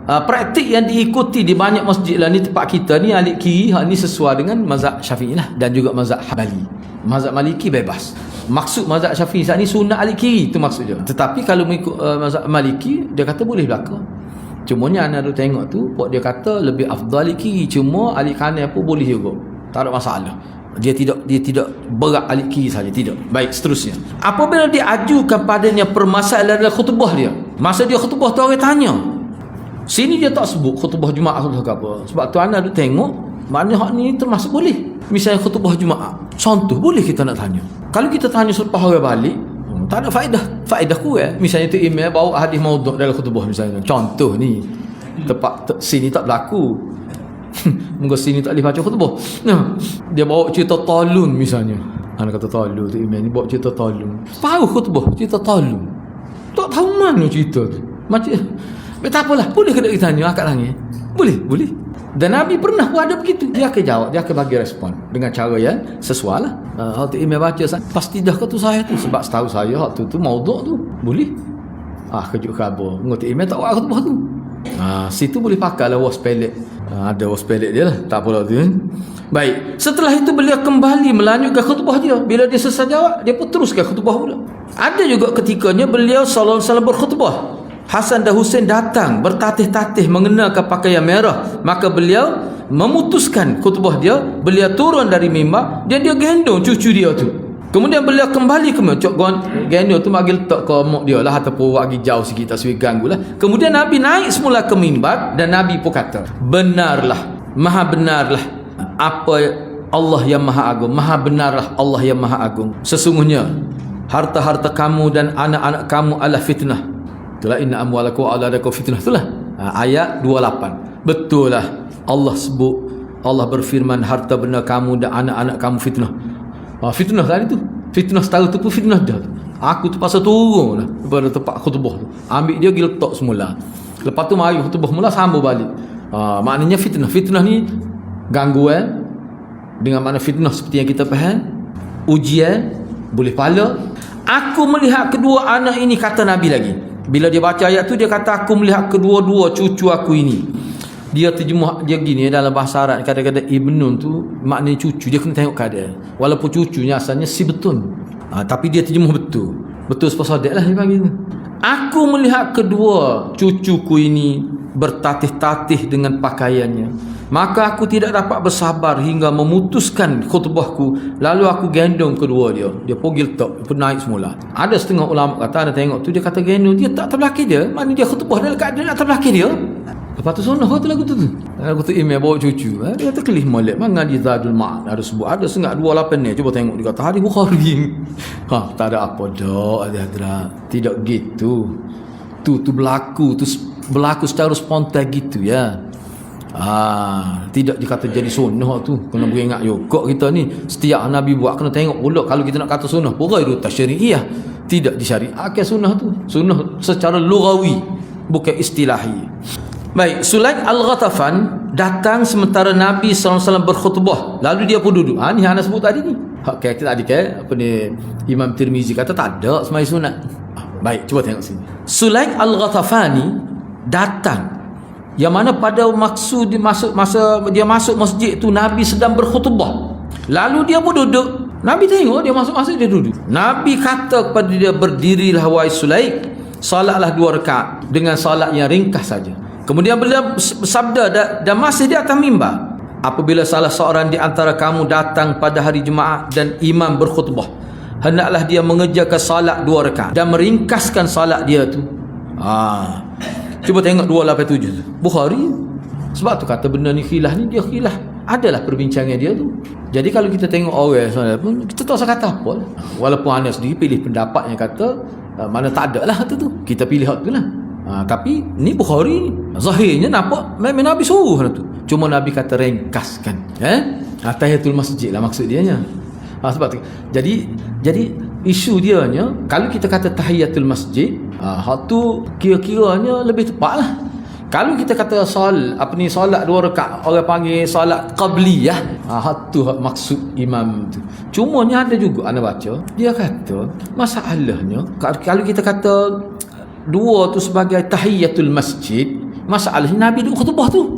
praktik yang diikuti di banyak masjid lah ni, tempat kita ni alik kiri, ni sesuai dengan mazhab Syafi'i lah, dan juga mazhab Hambali. Mazhab Maliki bebas. Maksud mazhab Syafi'i saat ni sunat alik kiri, itu maksudnya. Tetapi kalau mengikut mazhab Maliki, dia kata boleh belakang. Cumanya anak tu tengok tu, dia kata lebih afdal alik kiri, cuma alik kanan pun boleh juga, tak ada masalah. Dia tidak berat alik kiri saja, tidak. Baik, seterusnya. Apabila dia ajukan padanya permasalahan dalam khutbah dia, masa dia khutbah tu orang tanya. Sini dia tak sebut khutbah Jumaat atau apa. Sebab tu anak tu tengok, maknanya hak ni termasuk boleh. Misalnya khutbah Jumaat, contoh boleh kita nak tanya. Kalau kita tanya selepas orang balik, tak ada faedah kurang. Misalnya tu email bawa hadis maudhu' dalam khutbah misalnya. Contoh ni, sini tak berlaku. Moga sini tak boleh baca khutbah. Dia bawa cerita Talun misalnya. Anak kata Talun tu email ni bawa cerita Talun. Tahu khutbah cerita Talun. Tak tahu mana cerita tu. Macam tak apalah, boleh ke kita tanya akak langit? Boleh. Dan Nabi pernah pun ada begitu. Dia akan jawab, dia akan bagi respon dengan cara yang sesuai lah. Hak tu email baca, pasti dah ke tu saya tu. Sebab setahu saya hak tu maudhu' tu boleh. Kejut khabar, mengerti email tak buat khutbah tu. Situ boleh pakai lah was pelik. Ada was pelik dia lah, tak apalah tu kan. Baik, setelah itu beliau kembali melanjutkan khutbah dia. Bila dia selesai jawab, dia pun teruskan khutbah pula. Ada juga ketikanya beliau sallallahu alaihi wasallam berkhutbah, Hasan dan Husain datang bertatih-tatih mengenakan pakaian merah. Maka beliau memutuskan khutbah dia. Beliau turun dari mimbar dan dia gendong cucu dia tu. Kemudian beliau kembali ke mimbar. Gendong tu bagi letak ke mak dia lah, ataupun bagi jauh sikit, tak suai ganggu lah. Kemudian Nabi naik semula ke mimbar dan Nabi pun kata, benarlah, maha benarlah apa Allah yang maha agung, maha benarlah Allah yang maha agung. Sesungguhnya harta-harta kamu dan anak-anak kamu adalah fitnah. Itulah inna amwalakum wa auladakum fitnah. Itulah ayat 28. Betul lah Allah sebut, Allah berfirman harta benda kamu dan anak-anak kamu fitnah. Fitnah tadi tu, fitnah setara tu pun fitnah dah. Aku tu pasal turun lah daripada tempat khutbah tu, ambil dia pergi letak semula. Lepas tu mari khutbah mula, sambung balik. Maknanya fitnah. Fitnah ni gangguan, dengan makna fitnah seperti yang kita faham, ujian, boleh pala. Aku melihat kedua anak ini, kata Nabi lagi. Bila dia baca ayat tu, dia kata aku melihat kedua-dua cucu aku ini. Dia terjemah dia gini dalam bahasa Arab, kadang-kadang ibnun tu maknanya cucu, dia kena tengok keadaan. Walaupun cucunya asalnya sibtun, tapi dia terjemah betul. Betul sepasadak lah dia panggil tu. Aku melihat kedua cucuku ini bertatih-tatih dengan pakaiannya, maka aku tidak dapat bersabar hingga memutuskan khutbahku. Lalu aku gendong kedua dia. Dia pergi letak, pun naik semula. Ada setengah ulama kata, ada tengok tu, dia kata gendong dia tak terbelakang dia. Maknanya dia khutbah dalam keadaan nak terbelakang dia. Lepas tu sunnah kata lagu tu. Lagu tu imam bawa cucu. Dia kata kelih molek. Mangan di Zadul Ma'ad. Ada sebut. Ada sengak 28 ni. Cuba tengok. Dia kata hadis Bukhari. Tak ada apa dah. Tidak gitu. Tu berlaku. Tu berlaku secara spontan gitu ya. Tidak dikata jadi sunnah tu. Kena beringat juga kita ni. Setiap Nabi buat kena tengok pula. Kalau kita nak kata sunnah, bukan itu syariah. Tidak disyariatkan sunnah tu. Sunnah secara lughawi, bukan istilahi. Baik, Sulaik Al-Ghatafan datang sementara Nabi SAW berkhutbah. Lalu dia pun duduk. Ni yang anda sebut tadi ni. Okay, tadi apa ni, Imam Tirmizi kata tak ada sembahyang sunat. Baik, cuba tengok sini. Sulaik Al-Ghatafani datang, yang mana pada maksud masa dia masuk masjid tu, Nabi sedang berkhutbah. Lalu dia pun duduk. Nabi tengok dia masuk masjid, dia duduk. Nabi kata kepada dia, berdirilah wahai Sulaik, salatlah 2 rakaat dengan salat yang ringkas saja. Kemudian beliau bersabda, dan masih di atas mimbar, apabila salah seorang di antara kamu datang pada hari Jumaat dan imam berkhutbah, hendaklah dia mengerjakan salat 2 rakaat dan meringkaskan salat dia tu. Cuba tengok 287 tu, Bukhari. Sebab tu kata benda ni khilaf ni, dia khilaf. Adalah perbincangan dia tu. Jadi kalau kita tengok orang pun, kita tak usah kata apa. Walaupun anda sendiri pilih pendapat yang kata mana tak ada lah tu. Kita pilih hak tu lah. Tapi ni Bukhari ni, zahirnya nampak memang Nabi suruh tu. Cuma Nabi kata ringkaskan. Tahiyatul masjid lah maksud dia nya. Sebab tu. Jadi isu dia nya, kalau kita kata tahiyatul masjid, hak tu kira-kiranya lebih tepat lah. Kalau kita kata solat 2 rakaat, orang panggil solat qabliyah, hak tu hak maksud imam tu. Cuma ni ada juga anda baca, dia kata masalahnya kalau kita kata 2 tu sebagai tahiyatul masjid, masalahnya Nabi duduk khutbah tu.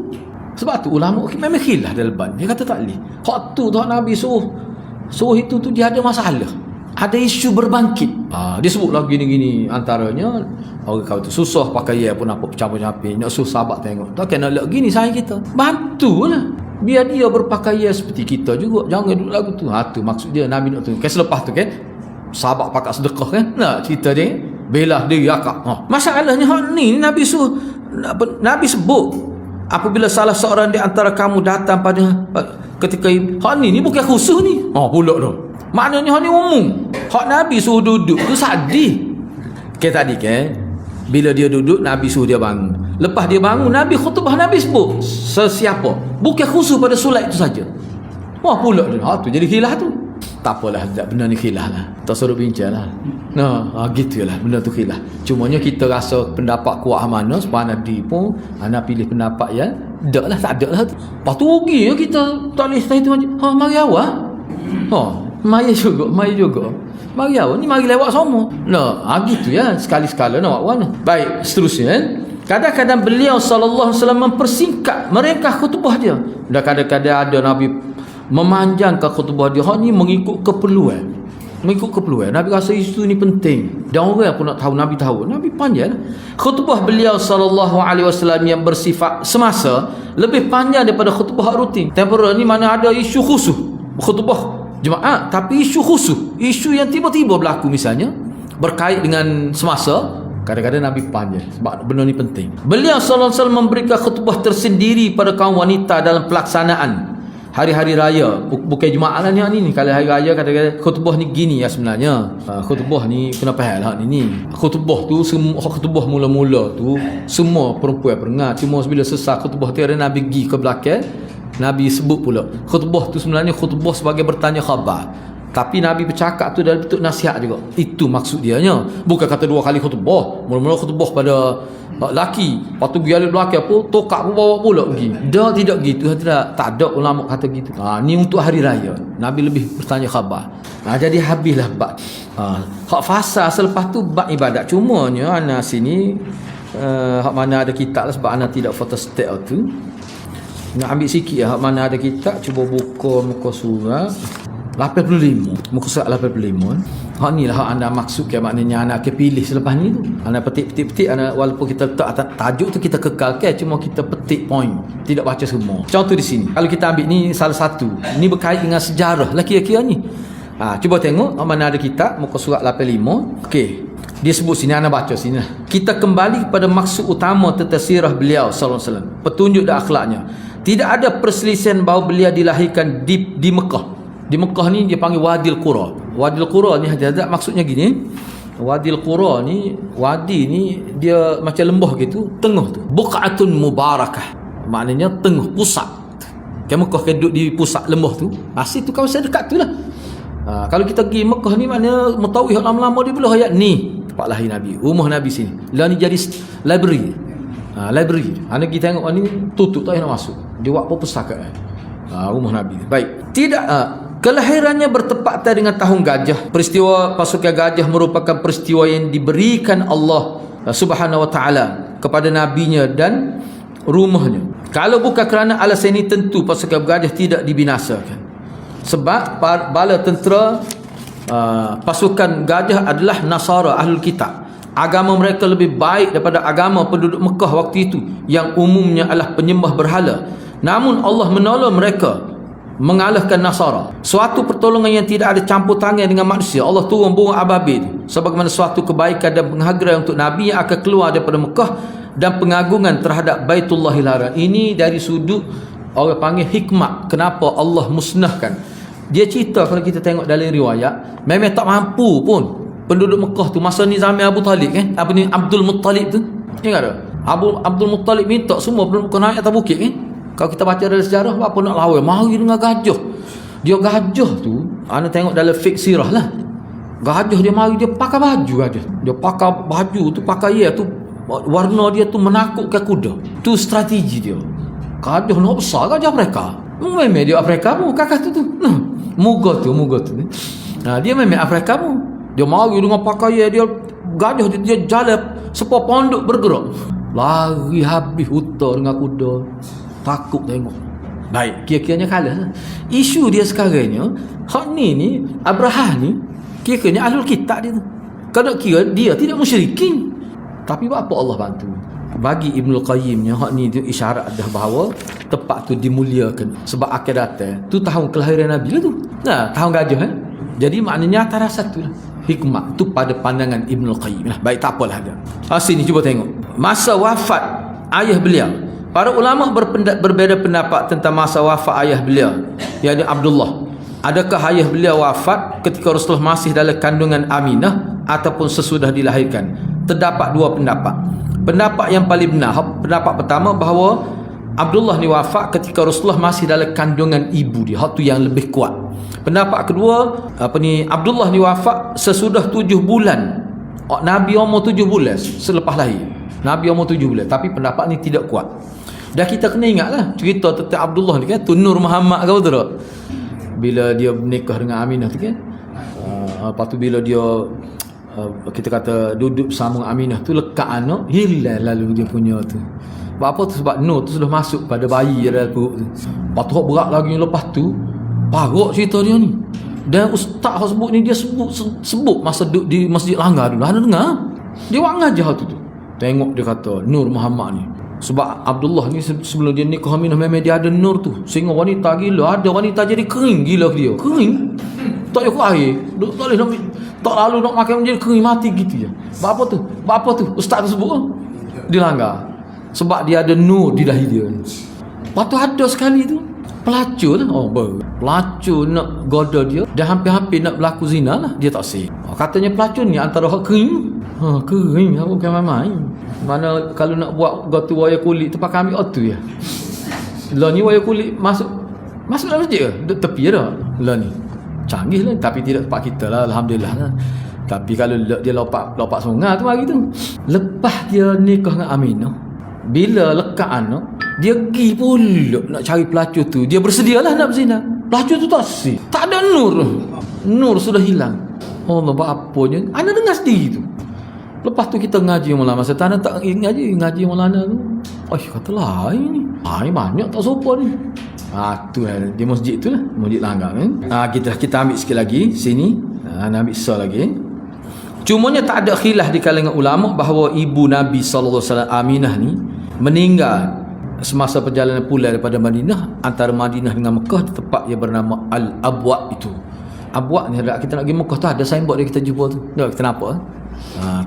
Sebab tu ulama memang khilaf dalam ban. Dia kata tak boleh. Hak tu Nabi suruh itu tu dia ada masalah. Ada isu berbangkit. Dia sebutlah gini-gini, antaranya orang kata tu susah pakai pun apa pecah-pecah, nak suruh sahabat tengok. Tak kena lek gini saya kita. Bantulah. Biar dia berpakaian seperti kita juga. Jangan duduk lagu tu. Tu maksud dia Nabi nak tu. Selepas tu kan sahabat pakai sedekah kan. Nak cerita dia belah dia akak. Masalahnya hak ni Nabi suruh, Nabi sebut apabila salah seorang di antara kamu datang pada ketika hak ni bukan khusus ni. Pula dah. Maknanya hak ni umum. Hak Nabi suruh duduk tu sadih. Tadi kan bila dia duduk Nabi suruh dia bangun. Lepas dia bangun Nabi khutbah, Nabi sebut sesiapa. Bukan khusus pada Sulaik tu saja. Pula dah. Tu jadi khilaf tu. Tak apalah, benda ni khilaf lah. Tak suruh bincang lah. Gitulah, benda tu khilaf. Cumanya kita rasa pendapat kuat mana, sebab Nabi pun nak pilih pendapat yang tak ada lah tu. Lepas tu rugi ya kita tak boleh stay tu. Mari awal. Mari juga. Mari awal ni mari lewat semua. Gitu ya, sekali-sekala nak awal. Baik, seterusnya Kadang-kadang beliau sallallahu alaihi wasallam mempersingkat mereka khutbah dia. Dan kadang-kadang ada Nabi memanjangkan khutbah dia. Hak ni mengikut keperluan. Nabi rasa isu ni penting. Dan orang pun nak tahu, Nabi tahu. Nabi panjang. Khutbah beliau sallallahu alaihi wasallam yang bersifat semasa lebih panjang daripada khutbah rutin. Temporer ni mana ada isu khusus. Khutbah jemaah, tapi isu khusus, isu yang tiba-tiba berlaku misalnya berkait dengan semasa, kadang-kadang Nabi panjang sebab benda ni penting. Beliau sallallahu alaihi wasallam memberikan khutbah tersendiri pada kaum wanita dalam pelaksanaan hari-hari raya. Bukan Jumaat lah ni. Kalau hari raya kadang-kadang khutbah ni gini ya sebenarnya. Khutbah ni kena faham lah ni. Khutbah tu semua, khutbah mula-mula tu semua perempuan peringat. Cuma bila selesai khutbah tu ada Nabi pergi ke belakang, Nabi sebut pula khutbah tu sebenarnya khutbah sebagai bertanya khabar. Tapi Nabi bercakap tu dalam bentuk nasihat juga. Itu maksud dia nya. Bukan kata 2 kali khutbah. Mula-mula khutbah pada laki, lepas tu pergi lelaki apa, tokak pun bawa pula pergi. Dah tidak gitu. Tak ada ulama kata gitu. Ni untuk hari raya. Nabi lebih bertanya khabar. Jadi habislah bab. Hak fasa selepas tu bab ibadat. Cumanya ana sini hak mana ada kitab lah, sebab ana tidak photostat tu. Nak ambil sikit hak mana ada kitab, cuba buka muka surat 85, muka surat 85. Hak ni lah hak anda maksud, maknanya anda akan pilih selepas ni tu. Anda petik, anda, walaupun kita letak tajuk tu kita kekalkan, cuma kita petik poin, tidak baca semua. Contoh di sini, kalau kita ambil ni salah satu, ni berkait dengan sejarah lah kira-kira ni. Cuba tengok mana ada kitab, muka surat 85. Okey, dia sebut sini, anda baca sini lah. Kita kembali kepada maksud utama tentang sirah beliau sallallahu alaihi wasallam, petunjuk dan akhlaknya. Tidak ada perselisihan bahawa beliau dilahirkan di Mekah. Di Mekah ni dia panggil Wadil Qura. Wadil Qura ni ada maksudnya gini. Wadil Qura ni, wadi ni dia macam lembah gitu, tengah tu. Buq'atun mubarakah. Maknanya tengah, pusat. Kan Mekah kan duduk di pusat lembah tu. Situ kawasan dekat tu lah. Kalau kita pergi Mekah ni, maknanya mutawih lama-lama dia belah ayat ni. Tempat lahir Nabi, rumah Nabi sini. Lah ni jadi library. Library. Anda kita tengok ni tutup tak nak masuk. Dia buat perpustakaan. Rumah Nabi. Baik. Tidak kelahirannya bertepatan dengan tahun gajah. Peristiwa pasukan gajah merupakan peristiwa yang diberikan Allah Subhanahu wa taala kepada nabinya dan rumahnya. Kalau bukan kerana alasan ini, tentu pasukan gajah tidak dibinasakan. Sebab bala tentera pasukan gajah adalah Nasara, Ahlul Kitab. Agama mereka lebih baik daripada agama penduduk Mekah waktu itu yang umumnya adalah penyembah berhala. Namun Allah menolong mereka mengalahkan Nasara. Suatu pertolongan yang tidak ada campur tangan dengan manusia. Allah turun burung ababil sebagaimana suatu kebaikan dan penghargaan untuk Nabi yang akan keluar daripada Mekah dan pengagungan terhadap Baitullahil Haram. Ini dari sudut orang panggil hikmah. Kenapa Allah musnahkan? Dia cerita, kalau kita tengok dalam riwayat, memang tak mampu pun penduduk Mekah tu masa ni zaman Abu Talib kan, apa ni Abdul Muttalib tu, ingat tak? Abdul Muttalib minta semua penduduk naik atas bukit kan. Kalau kita baca dalam sejarah, apa nak lawan, mari dengan gajah. Dia gajah tu, anda tengok dalam fik sirah lah, gajah dia mari, dia pakai baju gajah. Dia pakai baju tu, pakai tu warna dia tu menakutkan kuda. Tu strategi dia. Gajah nak besar gajah mereka. Memang dia Afrika mu kakak tu. Muga tu. Dia memang Afrika mu. Dia mari dengan pakaian dia, gajah dia jalan sepa pondok bergerak. Lari habis hutan dengan kuda. Takut tengok. Baik, kira-kiranya kalah. Isu dia sekarangnya, hak ni Abraham ni, kira-kiranya Ahlul Kitab dia tu. Kalau kira dia tidak musyrikin. Tapi apa Allah bantu? Bagi Ibnul Qayyimnya, hak ni tu isyarat dah bahawa tempat tu dimuliakan. Sebab akan datang tu tahun kelahiran Nabi lah tu. Tahun gajah kan. Jadi maknanya antara satu lah. Hikmah tu pada pandangan Ibnul Qayyim lah. Baik, tak apalah dia. Sini cuba tengok. Masa wafat ayah beliau. Para ulama berbeza pendapat tentang masa wafat ayah beliau, iaitu Abdullah. Adakah ayah beliau wafat ketika Rasulullah masih dalam kandungan Aminah ataupun sesudah dilahirkan? Terdapat dua pendapat. Pendapat yang paling benar, pendapat pertama bahawa Abdullah ni wafat ketika Rasulullah masih dalam kandungan ibu dia. Hak tu yang lebih kuat. Pendapat kedua, Abdullah ni wafat sesudah 7 bulan. Nabi umur 7 bulan selepas lahir. Nabi umur 7 bulan. Tapi pendapat ni tidak kuat. Dah kita kena ingatlah cerita tentang Abdullah ni kan, tu Nur Muhammad kau tahu tak? Bila dia menikah dengan Aminah tu kan. Lepas tu bila dia kita kata duduk bersama Aminah tu, lekat anak, hilang lalu dia punya tu. Sebab apa tu? Sebab Nur tu sudah masuk pada bayi dalam perut tu. Lepas tu berat lagi, lepas tu parok cerita dia ni. Dan ustaz yang sebut ni, dia sebut masa duduk di Masjid Langgar dulu. Ada dengar? Dia buat ngajar tu. Tengok dia kata Nur Muhammad ni. Sebab Abdullah ni sebelum dia nikah Aminah, memang dia ada nur tu. Sehingga wanita gila, ada wanita jadi kering gila ke dia. Kering. Tak payah air. Tak lalu nak makan menjadi kering mati gitu je. Apa tu? Ustaz tu sebut dia langgar. Sebab dia ada nur di dahi dia. Lepas tu ada sekali tu pelacur lah. Pelacur nak goda dia, dan hampir-hampir nak berlaku zina lah. Dia tak sih. Katanya pelacur ni antara hak kering. Kering bukan main. Mana kalau nak buat gotu wayar kulit tu pakai ambil otu ya. Lah ni wayar kulit masuk dalam masjid ke? Duduk tepi dah. Lah ni canggih lah, tapi tidak tempat kita lah, alhamdulillah lah. Tapi kalau dia lompat sungai tu hari tu, lepas dia nikah dengan Aminah, bila lekat anak, dia pergi pula nak cari pelacur tu. Dia bersedialah nak berzina. Pelacur tu tak sih, tak ada nur sudah hilang. Allah, apa-apanya anda dengar sendiri tu. Lepas tu kita ngaji Maulana, masa tanah tak ngaji Maulana tu. Katalah ini banyak tak sopan ni. Tu lah, di masjid tu lah, Masjid Langgar kan. Kita ambil sikit lagi sini. Ambil sisa lagi. Cumanya tak ada khilaf di kalangan ulama bahawa ibu Nabi SAW Aminah ni meninggal semasa perjalanan pulang daripada Madinah, antara Madinah dengan Mekah, di tempat yang bernama Al-Abwa itu. Abwa ni, kita nak pergi Mekah tu ada signboard dia kita jumpa tu. Kita nampak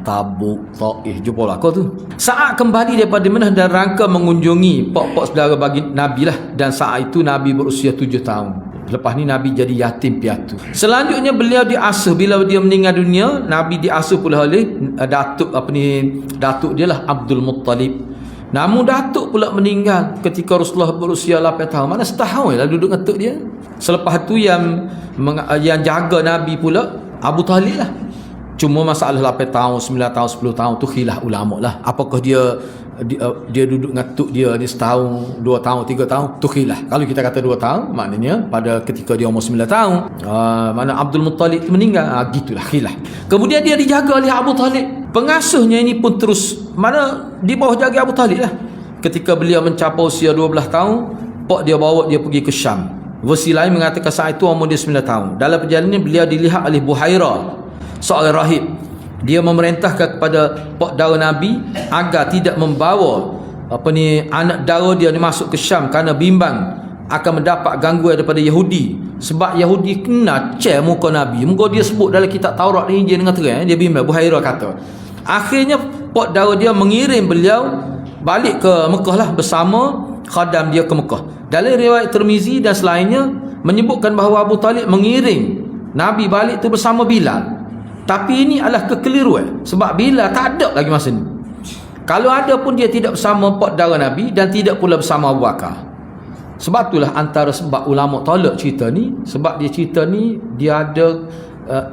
Tabuk, Taif, jumpa lah kau tu. Saat kembali daripada Madinah dan rangka mengunjungi pok-pok saudara bagi Nabi lah, dan saat itu Nabi berusia 7 tahun. Lepas ni Nabi jadi yatim piatu. Selanjutnya beliau diasuh. Bila dia meninggal dunia, Nabi diasuh pula oleh datuk dia lah, Abdul Muttalib. Namun datuk pula meninggal ketika Rasulullah berusia 8 tahun. Mana setahun lah duduk dengan datuk dia. Selepas tu yang jaga Nabi pula Abu Talib lah. Cuma masalah 8 tahun, 9 tahun, 10 tahun tu khilaf ulama lah. Apakah dia duduk dengan tuk dia di setahun, 2 tahun, 3 tahun, tu khilaf. Kalau kita kata 2 tahun, maknanya pada ketika dia umur 9 tahun, mana Abdul Muttalib meninggal, gitulah khilaf. Kemudian dia dijaga oleh Abu Talib. Pengasuhnya ini pun terus di bawah jaga Abu Talib lah. Ketika beliau mencapai usia 12 tahun, pak dia bawa dia pergi ke Syam. Versi lain mengatakan saat itu umur dia 9 tahun. Dalam perjalanan beliau dilihat oleh Buhairah, seorang rahib. Dia memerintahkan kepada pak dara Nabi agar tidak membawa anak dara dia ni masuk ke Syam, kerana bimbang akan mendapat gangguan daripada Yahudi. Sebab Yahudi kena cek muka Nabi. Muka dia sebut dalam kitab Taurat ni Injil dengan terang. Dia bimbang. Buhairah kata. Akhirnya pak dara dia mengirim beliau balik ke Mekah lah bersama khadam dia ke Mekah. Dalam riwayat Tirmizi dan selainnya menyebutkan bahawa Abu Talib mengirim Nabi balik tu bersama Bilal. Tapi ini adalah kekeliruan, sebab Bilal tak ada lagi masa ni. Kalau ada pun dia tidak bersama pak dara Nabi dan tidak pula bersama Abu Bakar. Sebab itulah antara sebab ulama tolak cerita ni, sebab dia cerita ni dia ada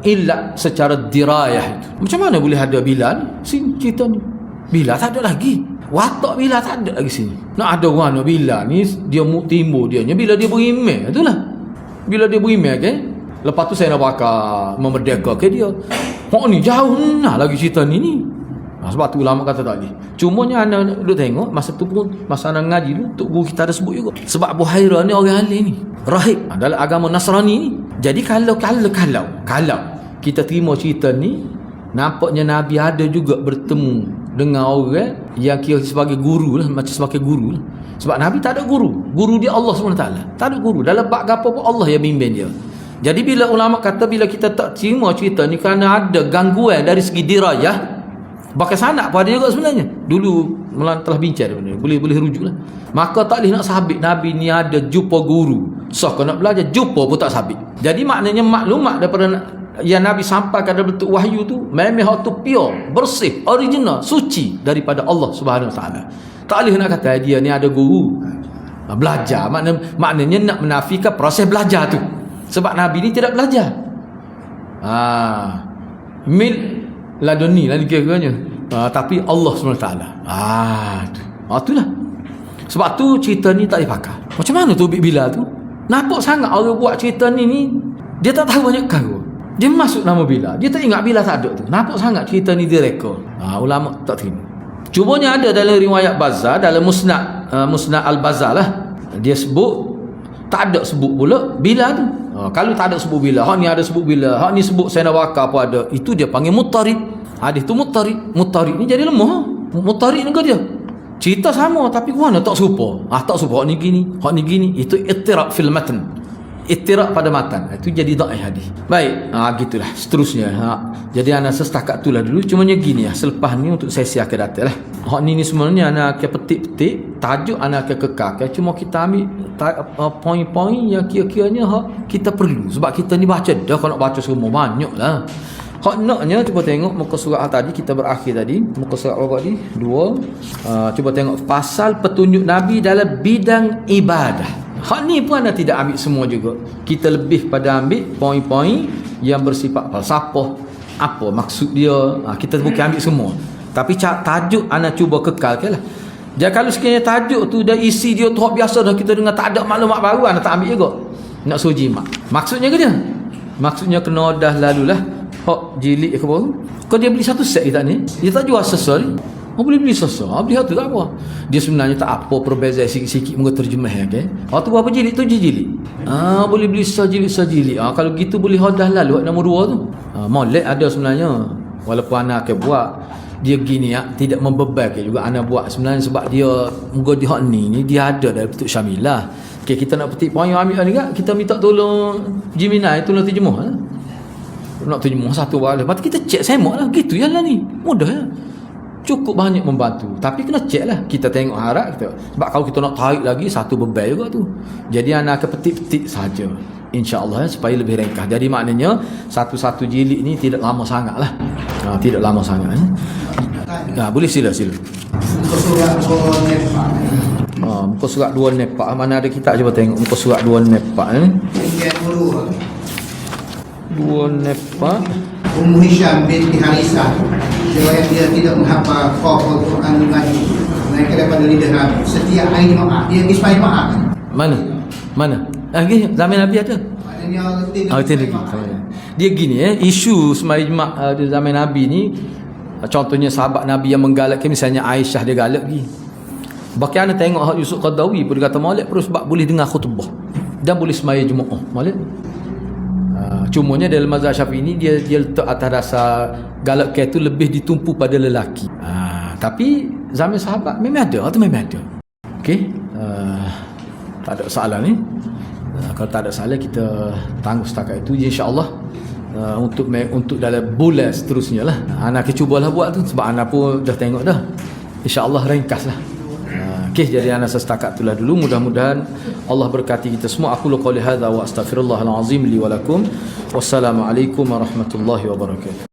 ilat secara dirayah itu. Macam mana boleh ada Bilal ni? Sini cerita ni Bilal tak ada lagi. Watak Bilal tak ada lagi sini. Nak ada orang Bilal ni dia timbul dia bila dia berimeh. Itulah. Bila dia berimeh kan. Lepas tu saya nak bakar memerdeka ke dia. Ni jauh nah lagi cerita ni. Sebab tu ulama kata tak boleh. Cumanya anak duduk tengok masa tu pun, masa anak ngaji tu, Tok Guru kita ada sebut juga. Sebab Buhairah ni orang alim ni, rahib dalam agama Nasrani ni. Jadi kalau kita terima cerita ni, nampaknya Nabi ada juga bertemu dengan orang yang kira sebagai guru lah, macam sebagai guru lah. Sebab Nabi tak ada guru. Guru dia Allah SWT. Tak ada guru. Dalam bab apa pun Allah yang bimbing dia. Jadi bila ulama kata bila kita tak terima cerita ni kerana ada gangguan dari segi dirayah, bahkan sanak pun ada juga sebenarnya. Dulu Maulana telah bincang benda ni, boleh rujuk lah. Maka tak boleh nak sabit Nabi ni ada jumpa guru. So kalau nak belajar jumpa pun tak sabit. Jadi maknanya maklumat daripada yang Nabi sampaikan dalam bentuk wahyu tu memang tu pure, bersih, original, suci daripada Allah Subhanahu Wa Taala. Tak boleh nak kata dia ni ada guru. Belajar maknanya nak menafikan proses belajar tu. Sebab Nabi ni tidak belajar. Mil laduni lah kira-kiranya. Tapi Allah SWT. Itulah. Sebab tu cerita ni tak boleh pakai. Macam mana tu Bilal tu? Nampak sangat orang buat cerita ni dia tak tahu banyak kau. Dia masuk nama Bilal. Dia tak ingat Bilal tak ada tu. Nampak sangat cerita ni direka. Ulama tak terima. Cumanya ada dalam riwayat Bazzar, dalam Musnad Al-Bazzar lah. Dia sebut, tak ada sebut pula Bilal tu. Kalau tak ada sebut Bilal, hak ni ada sebut Bilal, hak ni sebut Sayyidina Bakar apa ada. Itu dia panggil muttarib. Hadis tu muttarib. Muttarib ni jadi lemah. Muttarib ni ke dia? Cerita sama tapi mana tak serupa. Tak serupa, hak ni gini, hak ni gini. Itu ittirab fil matn. Ittirab pada matan. Itu jadi dhaif hadis. Baik, gitulah seterusnya. Jadi ana setakat itulah dulu. Cumanya gini lah, selepas ni untuk sesi akan datang lah. Hak ni sebenarnya ana akan petik-petik, tajuk ana akan kekal. Cuma kita ambil poin-poin yang kira-kiranya kita perlu. Sebab kita ni baca dah, kalau nak baca semua banyaklah. Hak naknya cuba tengok muka surat tadi kita berakhir tadi. Muka surat apa tadi? 2. Cuba tengok pasal petunjuk Nabi dalam bidang ibadah. Hak ni pun anda tidak ambil semua juga. Kita lebih pada ambil poin-poin yang bersifat falsafah. Apa maksud dia? Kita bukan ambil semua. Tapi tajuk anda cuba kekalkan lah. Jadi kalau sekiranya tajuk tu dah isi dia tu biasa dah, kita dengar tak ada maklumat baru, anda tak ambil juga. Nak suruh jimat. Maksudnya ke dia? Maksudnya kena dah lalulah. Hak jilid ke apa? Kau dia beli satu set kita ni, dia tak jual sesuai. Boleh beli sesuatu, beli satu tak apa. Dia sebenarnya tak apa, perbezaan sikit-sikit muka terjemah okay? Tu berapa jilid tu jilid. Boleh beli sejilid. Kalau gitu boleh dah lalu nombor 2 tu. Molek ada sebenarnya. Walaupun anak akan buat dia gini tidak membebankan juga anak buat sebenarnya, sebab dia muka dia ni dia ada dalam bentuk syamilah. Okay, kita nak petik poin yang ambil ni kan, kita minta tolong Jiminai tolong terjemah. Nak terjemah satu balik. Lepas tu kita cek semak lah. Gitu je lah ni. Mudah ya. Cukup banyak membantu. Tapi kena cek lah. Kita tengok harap kita. Sebab kalau kita nak tarik lagi, satu beban juga tu. Jadi anak akan petik-petik saja. InsyaAllah supaya lebih ringkas. Jadi maknanya satu-satu jilid ni tidak lama sangat lah. Tidak lama sangat. Boleh sila. Muka surat 2 Nepak. Muka surat 2 Nepak. Mana ada kitab, cuba tengok muka surat 2 Nepak ni. 2 Nepak. Ummu Hisham binti Harisah, riwayat dia tidak menghafal Al-Quran lagi. Mereka daripada lidah Nabi. Setiap hari Jumaat dia pergi sembahyang Jumaat. Mana? Zaman Nabi ada. Dia gini isu sembahyang Jumaat di zaman Nabi ni, contohnya sahabat Nabi yang menggalakkan, misalnya Aisyah dia galak pergi. Bahkan anda tengok hak Yusuf Qaradawi pun dia kata molek perlu sebab boleh dengar khutbah dan boleh sembahyang Jumaat. Molek. Cumanya dalam mazhab Syafi'i ni dia letak atas dasar galakkan itu lebih ditumpu pada lelaki. Tapi zaman sahabat memang ada atau memang ada. Okey. Tak ada soalan ni. Kalau tak ada soalan kita tangguh setakat itu insya-Allah. Untuk dalam bulan seterusnya lah. Anak cubalah buat tu sebab anak pun dah tengok dah. Insya-Allah ringkaslah. Okey, jadi ana setakat itulah dulu. Mudah-mudahan Allah berkati kita semua. Aku qouli hadza wa astaghfirullahal azim li wa lakum. Wassalamualaikum warahmatullahi wabarakatuh.